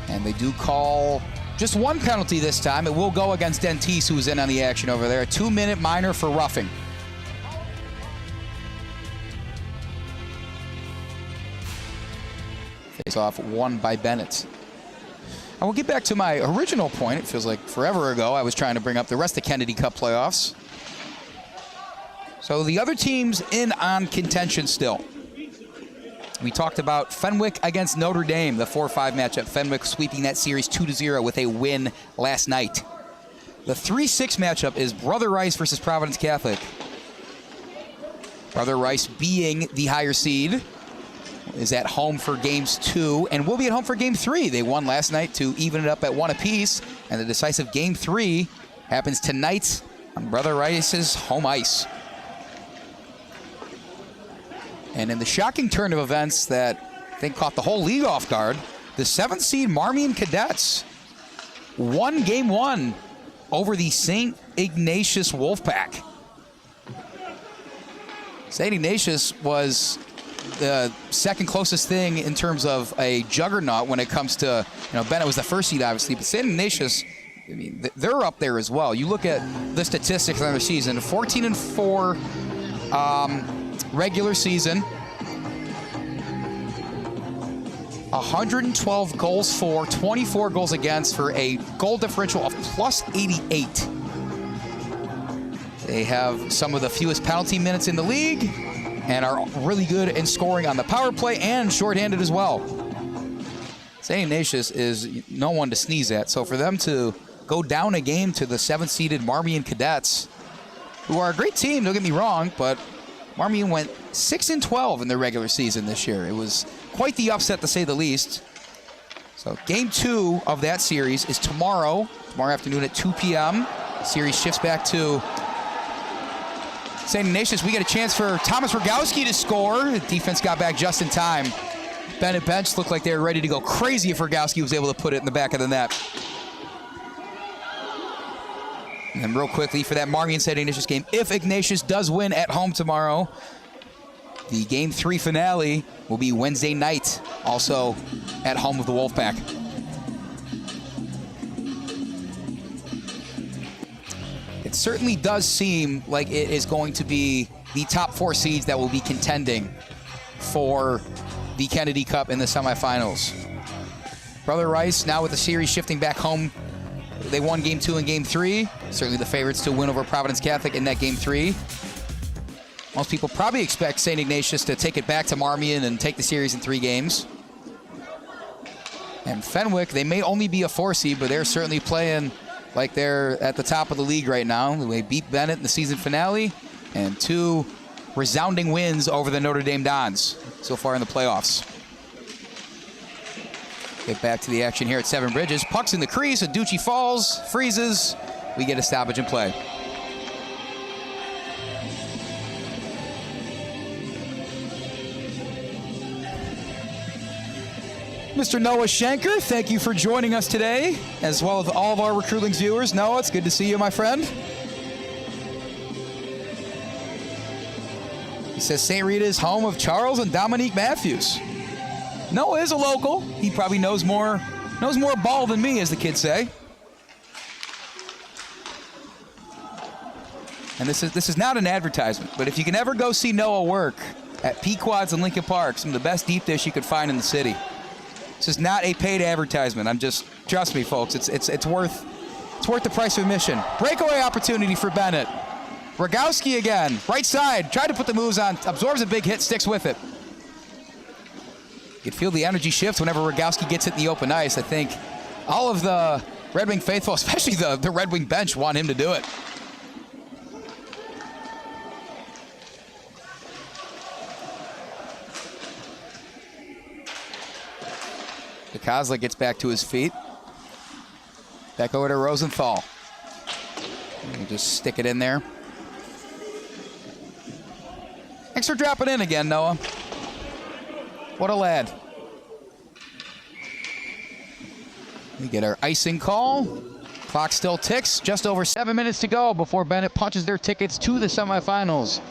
And they do call just one penalty this time. It will go against Dentice, who was in on the action over there. A 2-minute minor for roughing. Face off won by Bennett. I will get back to my original point. It feels like forever ago I was trying to bring up the rest of Kennedy Cup playoffs. So the other teams in on contention still. We talked about Fenwick against Notre Dame, the 4-5 matchup. Fenwick sweeping that series 2-0 with a win last night. The 3-6 matchup is Brother Rice versus Providence Catholic. Brother Rice being the higher seed is at home for games 2 and will be at home for game 3. They won last night to even it up at 1 apiece, and the decisive game 3 happens tonight on Brother Rice's home ice. And in the shocking turn of events that I think caught the whole league off guard, the 7th seed Marmion Cadets won game 1 over the St. Ignatius Wolfpack. St. Ignatius was the second closest thing in terms of a juggernaut when it comes to, you know, Bennett was the first seed obviously, but St. Ignatius, I mean, they're up there as well. You look at the statistics on their season, 14-4 regular season, 112 goals for, 24 goals against for a goal differential of +88. They have some of the fewest penalty minutes in the league and are really good in scoring on the power play and shorthanded as well. St. Ignatius is no one to sneeze at, so for them to go down a game to the 7th-seeded Marmion Cadets, who are a great team, don't get me wrong, but Marmion went 6-12 in their regular season this year. It was quite the upset, to say the least. So game 2 of that series is tomorrow afternoon at 2 p.m. Series shifts back to St. Ignatius. We get a chance for Thomas Rogowski to score. The defense got back just in time. Bennett bench looked like they were ready to go crazy if Rogowski was able to put it in the back of the net. And then real quickly for that Marmion St. Ignatius game, if Ignatius does win at home tomorrow, the game 3 finale will be Wednesday night, also at home with the Wolfpack. It certainly does seem like it is going to be the top 4 seeds that will be contending for the Kennedy Cup in the semifinals. Brother Rice now with the series shifting back home. They won game 2 and game 3. Certainly the favorites to win over Providence Catholic in that game 3. Most people probably expect St. Ignatius to take it back to Marmion and take the series in 3 games. And Fenwick, they may only be a 4 seed, but they're certainly playing like they're at the top of the league right now. They beat Bennett in the season finale, and 2 resounding wins over the Notre Dame Dons so far in the playoffs. Get back to the action here at Seven Bridges. Puck's in the crease, Aducci falls, freezes. We get a stoppage in play. Mr. Noah Schenker, thank you for joining us today, as well as all of our Recruitlings viewers. Noah, it's good to see you, my friend. He says St. Rita is home of Charles and Dominique Matthews. Noah is a local. He probably knows more ball than me, as the kids say. And this is not an advertisement, but if you can ever go see Noah work, at Pequod's in Lincoln Park. Some of the best deep dish you could find in the city. This is not a paid advertisement. Trust me, folks. It's worth the price of admission. Breakaway opportunity for Benet. Rogowski again, right side. Tried to put the moves on. Absorbs a big hit. Sticks with it. You can feel the energy shift whenever Rogowski gets it in the open ice. I think all of the Red Wing faithful, especially the Red Wing bench, want him to do it. DiCosola gets back to his feet. Back over to Rosenthal. We'll just stick it in there. Thanks for dropping in again, Noah. What a lad. We get our icing call. Clock still ticks. Just over 7 minutes to go before Benet punches their tickets to the semifinals,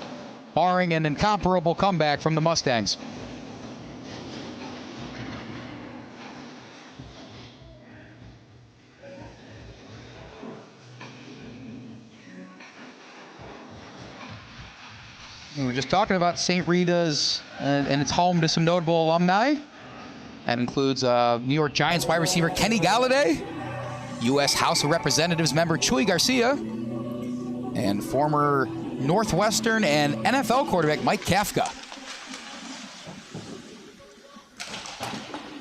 barring an incomparable comeback from the Mustangs. We were just talking about St. Rita's and it's home to some notable alumni. That includes New York Giants wide receiver Kenny Galladay, U.S. House of Representatives member Chuy Garcia, and former Northwestern and NFL quarterback Mike Kafka.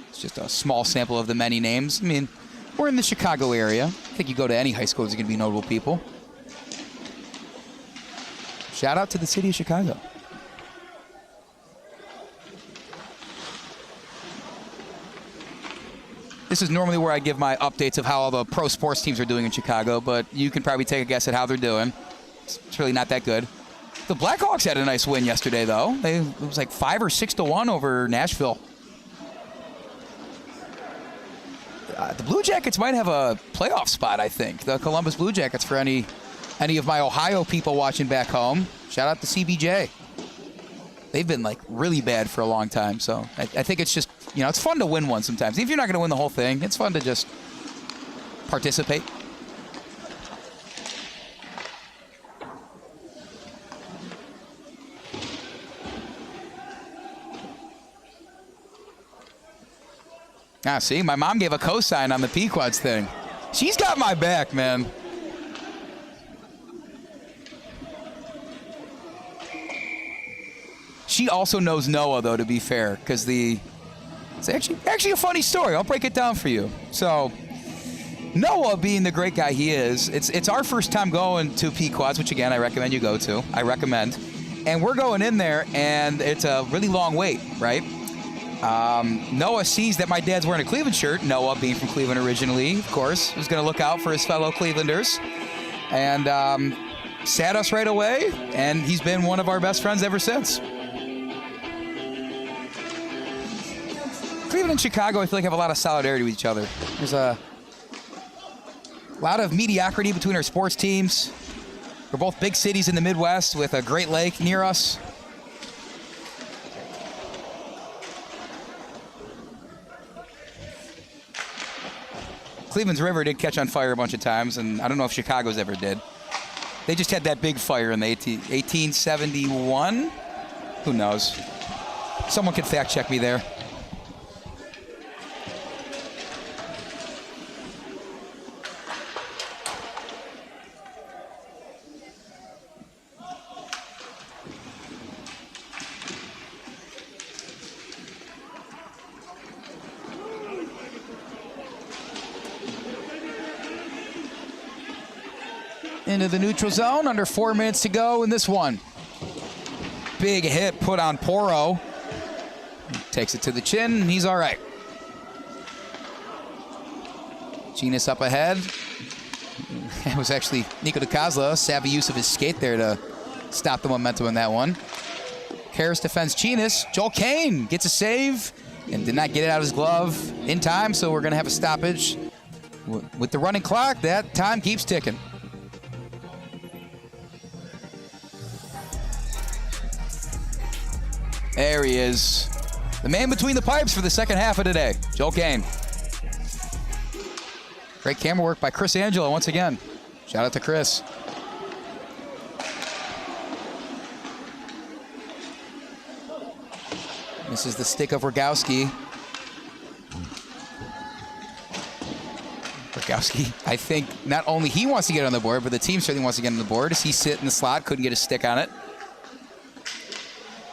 It's just a small sample of the many names. I mean, we're in the Chicago area. I think you go to any high school, there's going to be notable people. Shout out to the city of Chicago. This is normally where I give my updates of how all the pro sports teams are doing in Chicago, but you can probably take a guess at how they're doing. It's really not that good. The Blackhawks had a nice win yesterday, though. It was like 5 or 6 to 1 over Nashville. The Blue Jackets might have a playoff spot, I think. The Columbus Blue Jackets, for any of my Ohio people watching back home. Shout out to CBJ. They've been like really bad for a long time, so I think it's just, you know, it's fun to win one sometimes. Even if you're not going to win the whole thing, it's fun to just participate. Ah, see, my mom gave a cosign on the Pequods thing. She's got my back, man. She also knows Noah, though, to be fair, because it's actually a funny story. I'll break it down for you. So, Noah, being the great guy he is, it's our first time going to Pequods, which again I recommend you go to. I recommend, and we're going in there, and it's a really long wait, right? Noah sees that my dad's wearing a Cleveland shirt. Noah, being from Cleveland originally, of course, was going to look out for his fellow Clevelanders, and sat us right away. And he's been one of our best friends ever since. Cleveland and Chicago, I feel like, have a lot of solidarity with each other. There's a lot of mediocrity between our sports teams. We're both big cities in the Midwest with a great lake near us. Cleveland's river did catch on fire a bunch of times, and I don't know if Chicago's ever did. They just had that big fire in the 1871. Who knows? Someone could fact check me there. Into the neutral zone, under 4 minutes to go in this one. Big hit put on Poro. Takes it to the chin, and he's all right. Genius up ahead. It was actually DiCosola, savvy use of his skate there to stop the momentum in that one. Karras defends Genius. Joel Kane gets a save and did not get it out of his glove in time, so we're going to have a stoppage. With the running clock, that time keeps ticking. There he is. The man between the pipes for the second half of today, Joel Kane. Great camera work by Chris Angelo once again. Shout out to Chris. This is the stick of Rogowski. Rogowski, I think not only he wants to get on the board, but the team certainly wants to get on the board as he sit in the slot, couldn't get a stick on it.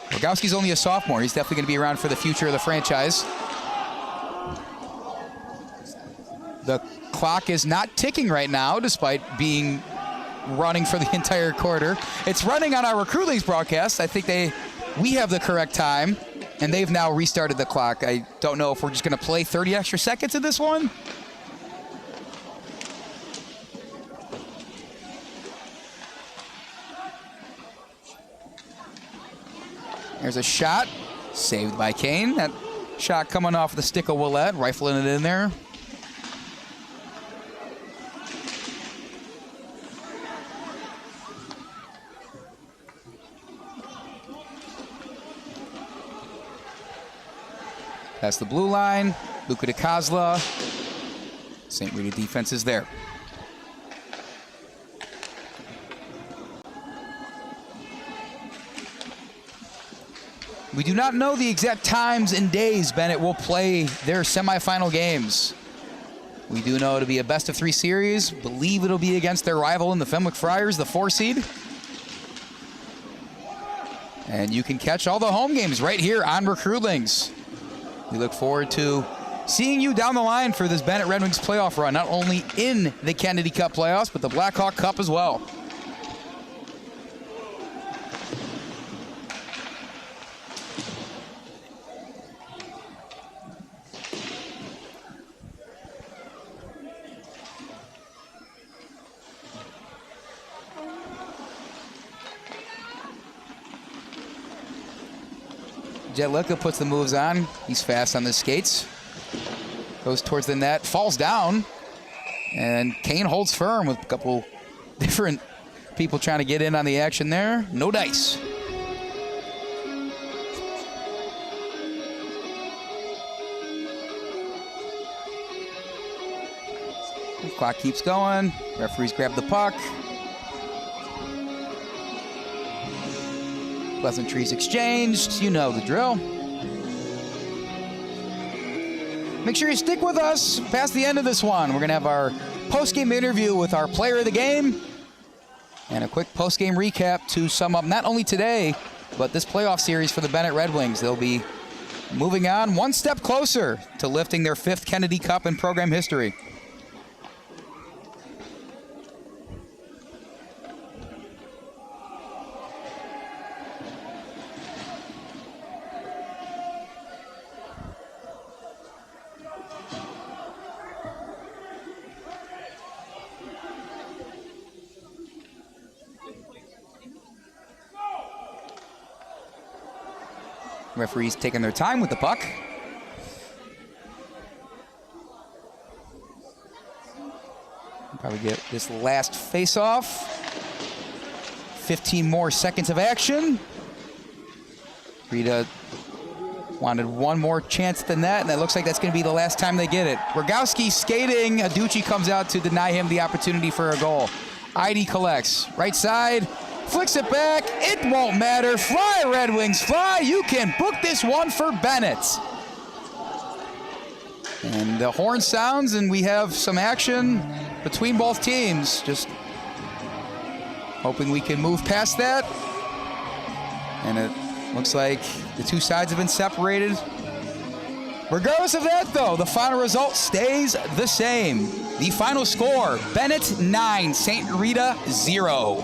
Rogowski's only a sophomore. He's definitely going to be around for the future of the franchise. The clock is not ticking right now, despite being running for the entire quarter. It's running on our Recruitlings broadcast. I think we have the correct time, and they've now restarted the clock. I don't know if we're just going to play 30 extra seconds of this one. There's a shot, saved by Kane. That shot coming off the stick of Willett, rifling it in there. Past the blue line, Luca to Ciesla. St. Rita defense is there. We do not know the exact times and days Benet will play their semifinal games. We do know it'll be a best-of-3 series. Believe it'll be against their rival in the Fenwick Friars, the 4 seed. And you can catch all the home games right here on Recruitlings. We look forward to seeing you down the line for this Benet Red Wings playoff run, not only in the Kennedy Cup playoffs, but the Blackhawk Cup as well. Luca puts the moves on. He's fast on the skates. Goes towards the net, falls down, and Kane holds firm with a couple different people trying to get in on the action there. No dice. The clock keeps going. Referees grab the puck. Pleasantries exchanged, you know the drill. Make sure you stick with us past the end of this one. We're gonna have our post-game interview with our player of the game and a quick post-game recap to sum up not only today, but this playoff series for the Benet Red Wings. They'll be moving on one step closer to lifting their 5th Kennedy Cup in program history. Referees taking their time with the puck. Probably get this last face-off. 15 more seconds of action. Rita wanted one more chance than that, and that looks like that's going to be the last time they get it. Rogowski skating. Aducci comes out to deny him the opportunity for a goal. Ihde collects. Right side. Flicks it back. It won't matter. Fly, Red Wings, fly. You can book this one for Benet. And the horn sounds, and we have some action between both teams. Just hoping we can move past that. And it looks like the two sides have been separated. Regardless of that, though, the final result stays the same. The final score, Benet 9, St. Rita 0.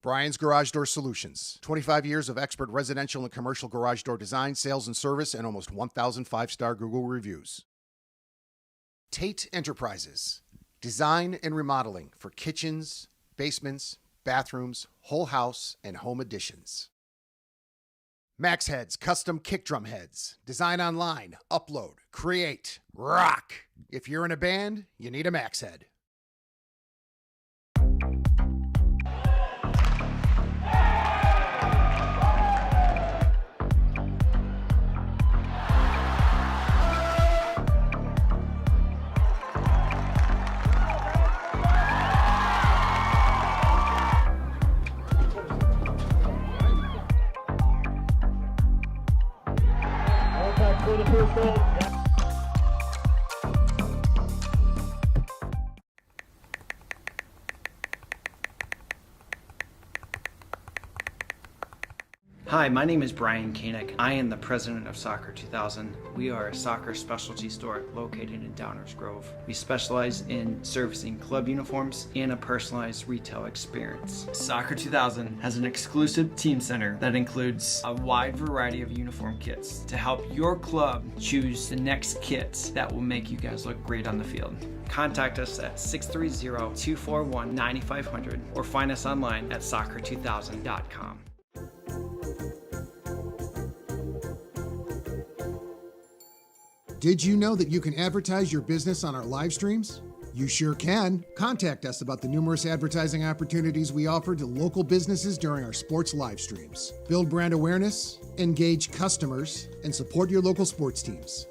Brian's Garage Door Solutions. 25 years of expert residential and commercial garage door design, sales, and service, and almost 1,000 five-star Google reviews. Tate Enterprises. Design and remodeling for kitchens, basements, bathrooms, whole house, and home additions. Max Heads Custom Kick Drum Heads. Design online, upload, create, rock. If you're in a band, you need a Max Head. Hi, my name is Brian Koenig. I am the president of Soccer 2000. We are a soccer specialty store located in Downers Grove. We specialize in servicing club uniforms and a personalized retail experience. Soccer 2000 has an exclusive team center that includes a wide variety of uniform kits to help your club choose the next kits that will make you guys look great on the field. Contact us at 630-241-9500 or find us online at soccer2000.com. Did you know that you can advertise your business on our live streams? You sure can. Contact us about the numerous advertising opportunities we offer to local businesses during our sports live streams. Build brand awareness, engage customers, and support your local sports teams.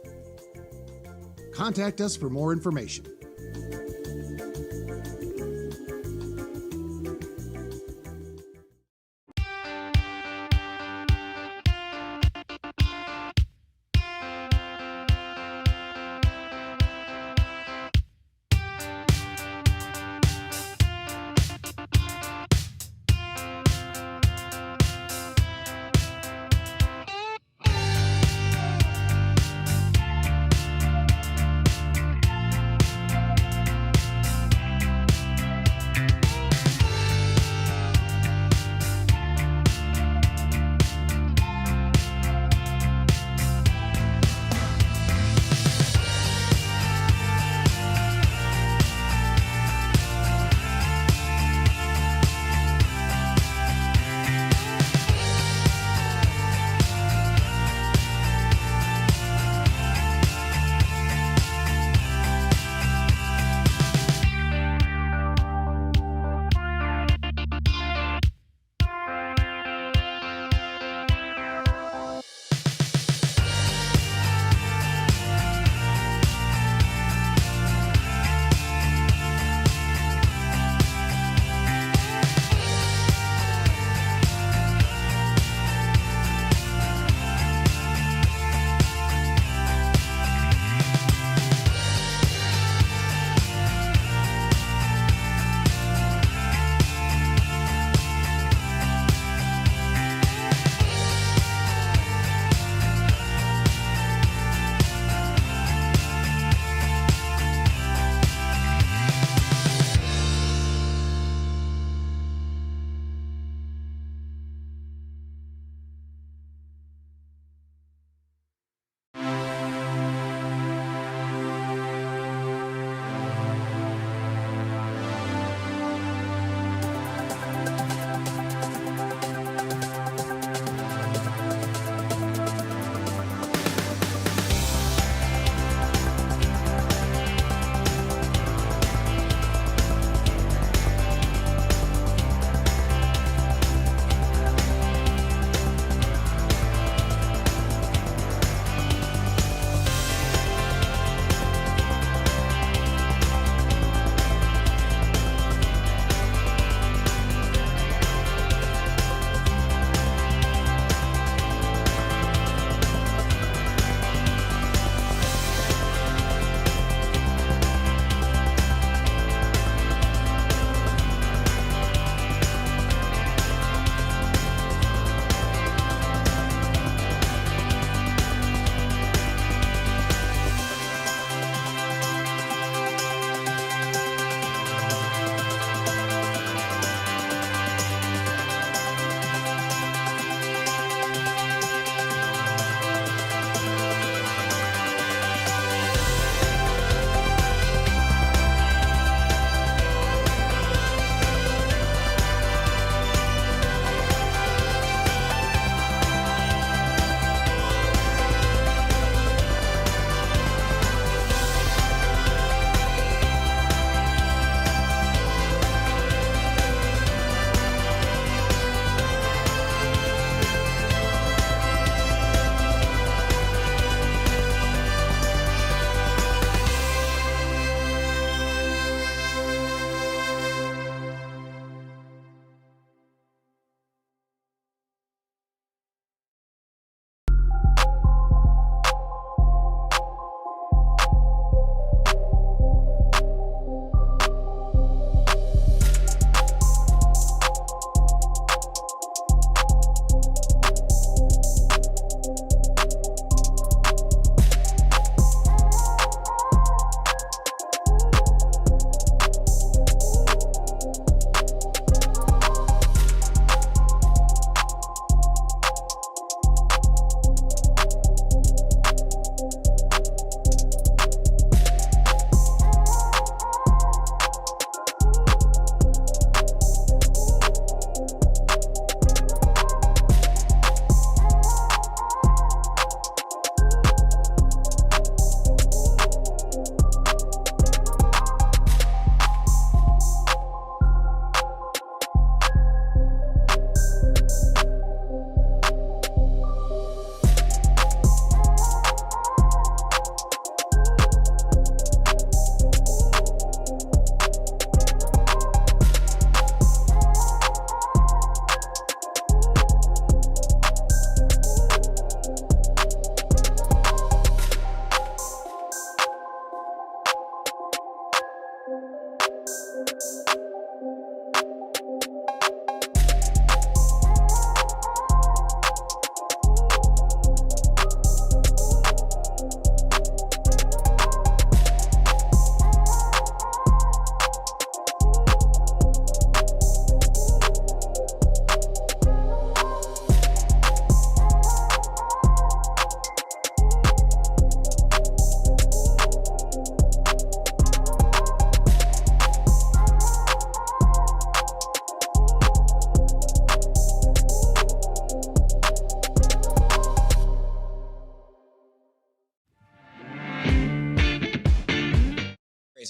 Contact us for more information.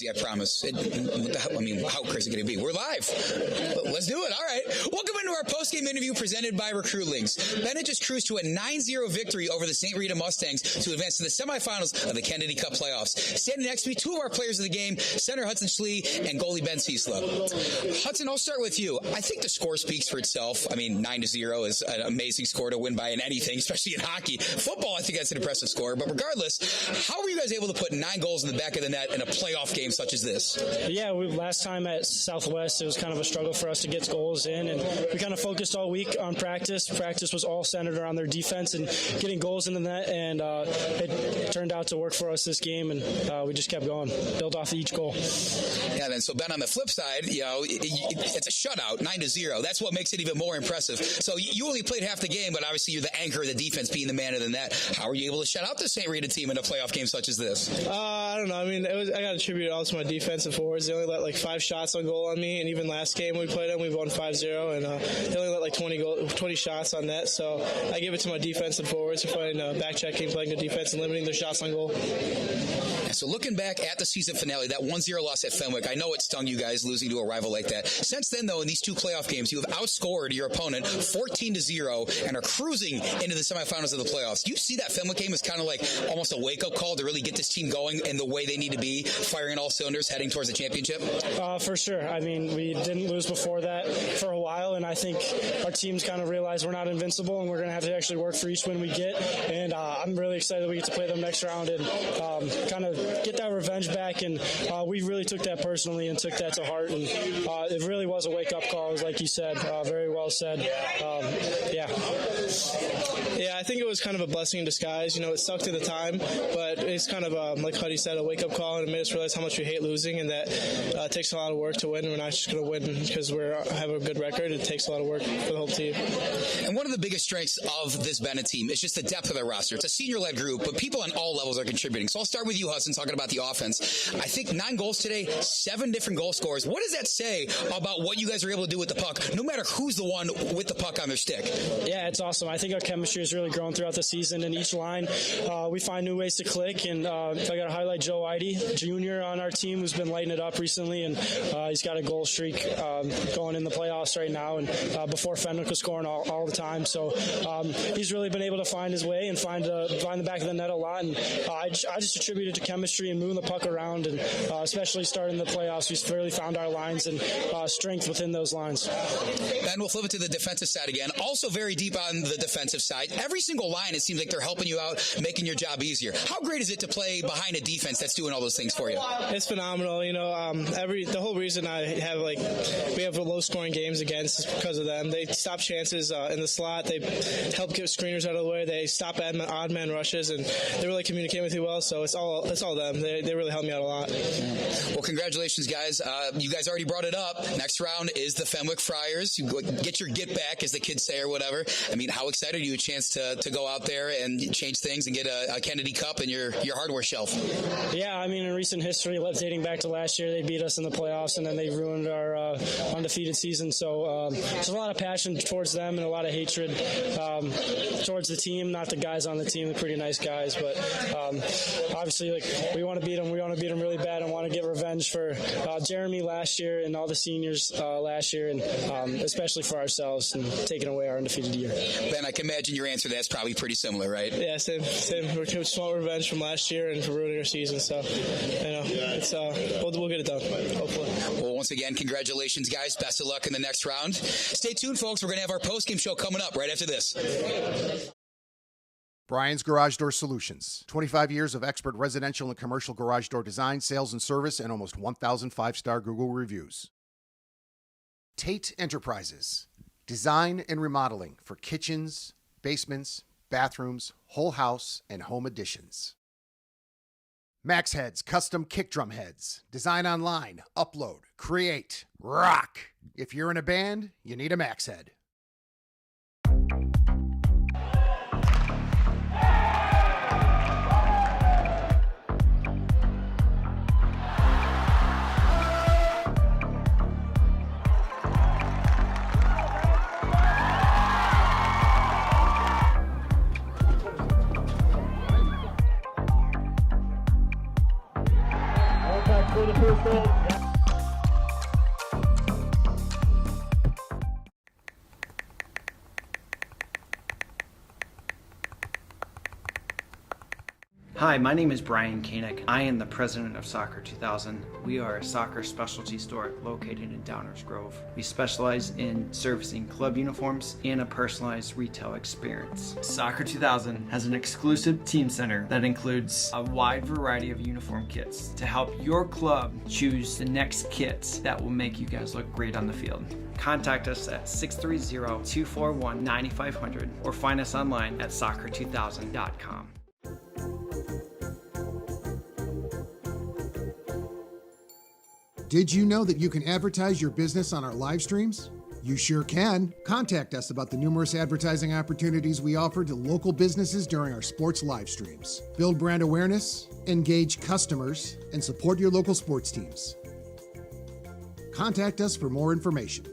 I promise. I mean, how crazy can it be? We're live. Let's do it. All right. Welcome into our post-game interview presented by Recruitlings. Benet just cruised to a 9-0 victory over the St. Rita Mustangs to advance to the semifinals of the Kennedy Cup playoffs. Standing next to me, two of our players of the game, center Hudson Schlie and goalie Ben Ciesla. Hudson, I'll start with you. I think the score speaks for itself. I mean, 9-0 is an amazing score to win by in anything, especially in hockey. Football, I think that's an impressive score. But regardless, how were you guys able to put 9 goals in the back of the net in a playoff game such as this? Yeah, last time at Southwest, it was kind of a struggle for us to get goals in, and we kind of focused all week on practice. Practice was all centered around their defense and getting goals in the net, and it turned out to work for us this game, and we just kept going, built off each goal. Yeah, then so Ben, on the flip side, you know, it's a shutout, 9-0. That's what makes it even more impressive. So you only played half the game, but obviously you're the anchor of the defense, being the man of the net. How are you able to shut out the St. Rita team in a playoff game such as this? I don't know. I mean, I got to attribute it all to my defensive forwards. They only let like 5 shots on goal on me, and even last game we played them, we won 5-0, and they only let like 20 shots on net. So I give it to my defensive forwards for playing back-checking, playing good defense, and limiting their shots on goal. So looking back at the season finale, that 1-0 loss at Fenwick, I know it stung you guys losing to a rival like that. Since then, though, in these 2 playoff games, you have outscored your opponent 14-0 and are cruising into the semifinals of the playoffs. Do you see that Fenwick game as kind of like almost a wake-up call to really get this team going in the way they need to be, firing all cylinders, heading towards the championship? For sure. I mean, we didn't lose before that for a while, and I think our team's kind of realized we're not invincible, and we're going to have to actually work for each win we get. And I'm really excited we get to play them next round and kind of get that revenge back. And we really took that personally and took that to heart. And it really was a wake-up call, like you said. Very well said. Yeah, I think it was kind of a blessing in disguise. You know, it sucked at the time, but it's kind of, like Huddy said, a wake-up call, and it made us realize how much we hate losing, and that it takes a lot of work to win. We're not just going to win because we have a good record. It takes a lot of work for the whole team. And one of the biggest strengths of this Benet team is just the depth of their roster. It's a senior-led group, but people on all levels are contributing. So I'll start with you, Hudson, talking about the offense. I think 9 goals today, 7 different goal scorers. What does that say about what you guys are able to do with the puck, no matter who's the one with the puck on their stick? Yeah, it's awesome. I think our chemistry has really grown throughout the season. In each line, we find new ways to click. And I got to highlight Ihde, Jr. on our team, who's been lighting it up recently, and he's got a goal streak going in the playoffs right now. And before Fenwick was scoring all the time, so he's really been able to find his way and find the back of the net a lot. And I just attribute it to chemistry and moving the puck around, and especially starting the playoffs, we've really found our lines and strength within those lines. Ben, we'll flip it to the defensive side again. Also very deep on the defensive side. Every single line, it seems like they're helping you out, making your job easier. How great is it to play behind a defense that's doing all those things for you? It's phenomenal. You know, the whole reason we have low scoring games against is because of them. They stop chances in the slot. They help get screeners out of the way. They stop odd man rushes, and they really communicate with you well. So it's all them. They really help me out a lot. Well, congratulations, guys. You guys already brought it up. Next round is the Fenwick Friars. You get your get back, as the kids say, or whatever. I mean, how excited are you a chance to go out there and change things and get a Kennedy Cup in your hardware shelf? Yeah, I mean, in recent history, dating back to last year, they beat us in the playoffs, and then they ruined our undefeated season. So there's a lot of passion towards them and a lot of hatred towards the team. Not the guys on the team; they're pretty nice guys, but obviously, we want to beat them. We want to beat them really bad, and want to get revenge for Jeremy last year and all the seniors last year, and especially for ourselves and taking away our undefeated year. Ben, I can imagine your answer to that's probably pretty similar, right? Yeah, same. We just want revenge from last year and for ruining our season. So, it's we'll get it done, hopefully. Well, once again, congratulations, guys. Best of luck in the next round. Stay tuned, folks. We're going to have our post-game show coming up right after this. Brian's Garage Door Solutions. 25 years of expert residential and commercial garage door design, sales, and service, and almost 1,000 5-star Google reviews. Tate Enterprises. Design and remodeling for kitchens, basements, bathrooms, whole house, and home additions. Max Heads Custom Kick Drum Heads. Design online, upload, create, rock. If you're in a band, you need a Max Head. Hi, my name is Brian Koenig. I am the president of Soccer 2000. We are a soccer specialty store located in Downers Grove. We specialize in servicing club uniforms and a personalized retail experience. Soccer 2000 has an exclusive team center that includes a wide variety of uniform kits to help your club choose the next kits that will make you guys look great on the field. Contact us at 630-241-9500 or find us online at soccer2000.com. Did you know that you can advertise your business on our live streams? You sure can. Contact us about the numerous advertising opportunities we offer to local businesses during our sports live streams. Build brand awareness, engage customers, and support your local sports teams. Contact us for more information.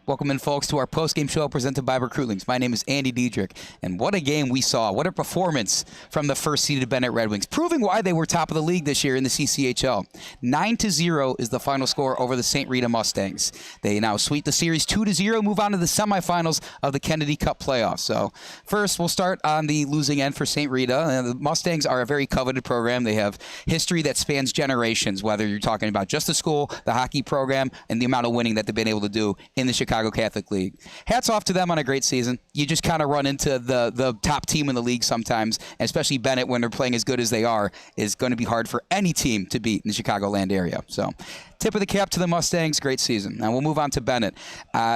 Welcome in, folks, to our post-game show presented by Recruitlings. My name is Andy Diedrich, and what a game we saw. What a performance from the first-seeded Benet Red Wings, proving why they were top of the league this year in the CCHL. 9-0 is the final score over the St. Rita Mustangs. They now sweep the series 2-0, move on to the semifinals of the Kennedy Cup playoffs. So first, we'll start on the losing end for St. Rita. The Mustangs are a very coveted program. They have history that spans generations, whether you're talking about just the school, the hockey program, and the amount of winning that they've been able to do in the Chicago Catholic League. Hats off to them on a great season. You just kind of run into the top team in the league sometimes, and especially Benet when they're playing as good as they are, is going to be hard for any team to beat in the Chicagoland area. So tip of the cap to the Mustangs, great season. Now we'll move on to Benet.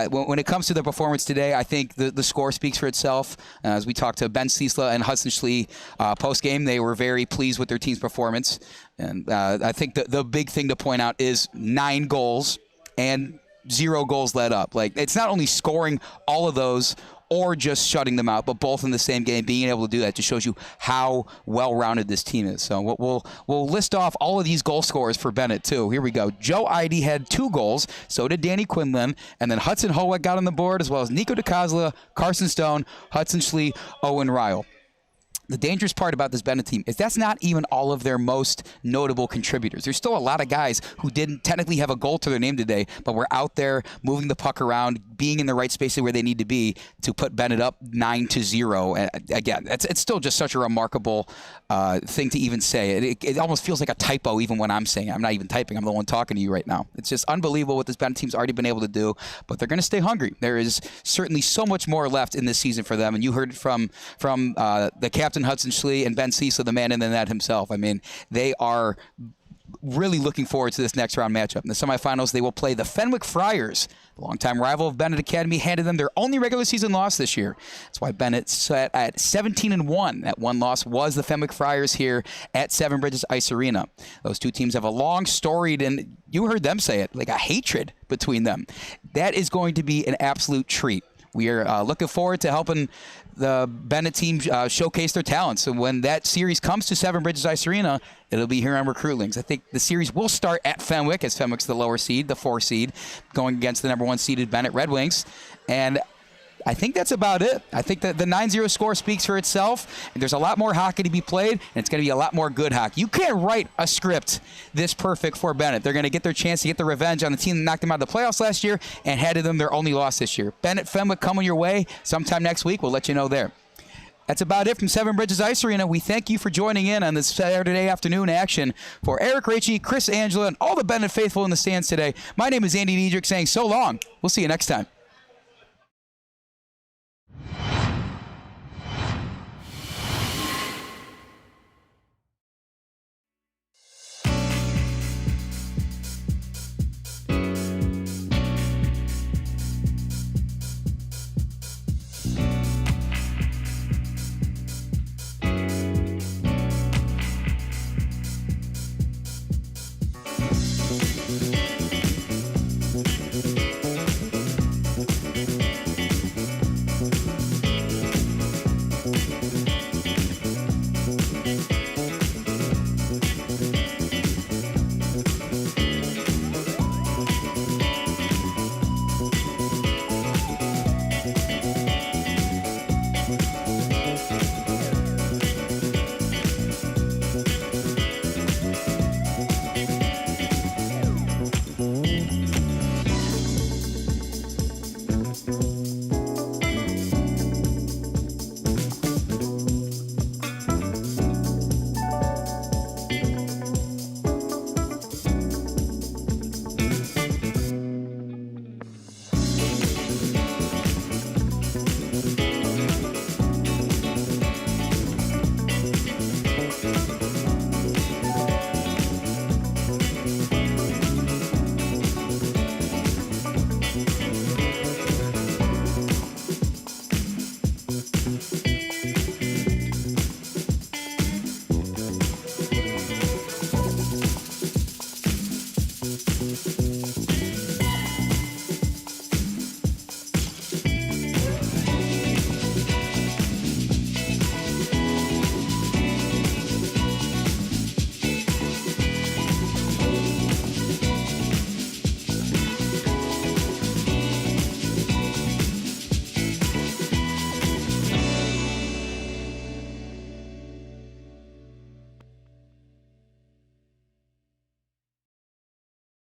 When it comes to their performance today, I think the score speaks for itself. As we talked to Ben Ciesla and Hudson Schlie post-game, they were very pleased with their team's performance. And I think the big thing to point out is 9 goals and 0 goals let up. Like, it's not only scoring all of those or just shutting them out, but both in the same game. Being able to do that just shows you how well-rounded this team is. So we'll list off all of these goal scorers for Benet too. Here we go. Joe Ihde had 2 goals. So did Danny Quinlan. And then Hudson Hoek got on the board, as well as Nico DiCosola, Carson Stone, Hudson Schlie, Owen Ryle. The dangerous part about this Benet team is that's not even all of their most notable contributors. There's still a lot of guys who didn't technically have a goal to their name today, but were out there moving the puck around, being in the right spaces where they need to be to put Benet up 9-0. Again, it's still just such a remarkable thing to even say. It almost feels like a typo even when I'm saying it. I'm not even typing. I'm the one talking to you right now. It's just unbelievable what this Benet team's already been able to do, but they're going to stay hungry. There is certainly so much more left in this season for them, and you heard it from the captain, Hudson Schlie, and Ben Ciesla, the man in the net himself. I mean, they are really looking forward to this next round matchup. In the semifinals, they will play the Fenwick Friars. The longtime rival of Benet Academy handed them their only regular season loss this year. That's why Benet sat at 17-1. That one loss was the Fenwick Friars here at Seven Bridges Ice Arena. Those two teams have a long storied, and you heard them say it, like a hatred between them. That is going to be an absolute treat. We are looking forward to helping the Benet team showcase their talents. So when that series comes to Seven Bridges Ice Arena, it'll be here on Recruitlings. I think the series will start at Fenwick, as Fenwick's the lower seed, the 4 seed, going against the number 1 seeded Benet Red Wings. And I think that's about it. I think that the 9-0 score speaks for itself. And there's a lot more hockey to be played, and it's going to be a lot more good hockey. You can't write a script this perfect for Benet. They're going to get their chance to get the revenge on the team that knocked them out of the playoffs last year and handed them their only loss this year. Benet Fenwick coming your way sometime next week. We'll let you know there. That's about it from Seven Bridges Ice Arena. We thank you for joining in on this Saturday afternoon action. For Eric Ricci, Chris Angela, and all the Benet faithful in the stands today, my name is Andy Diedrich saying so long. We'll see you next time.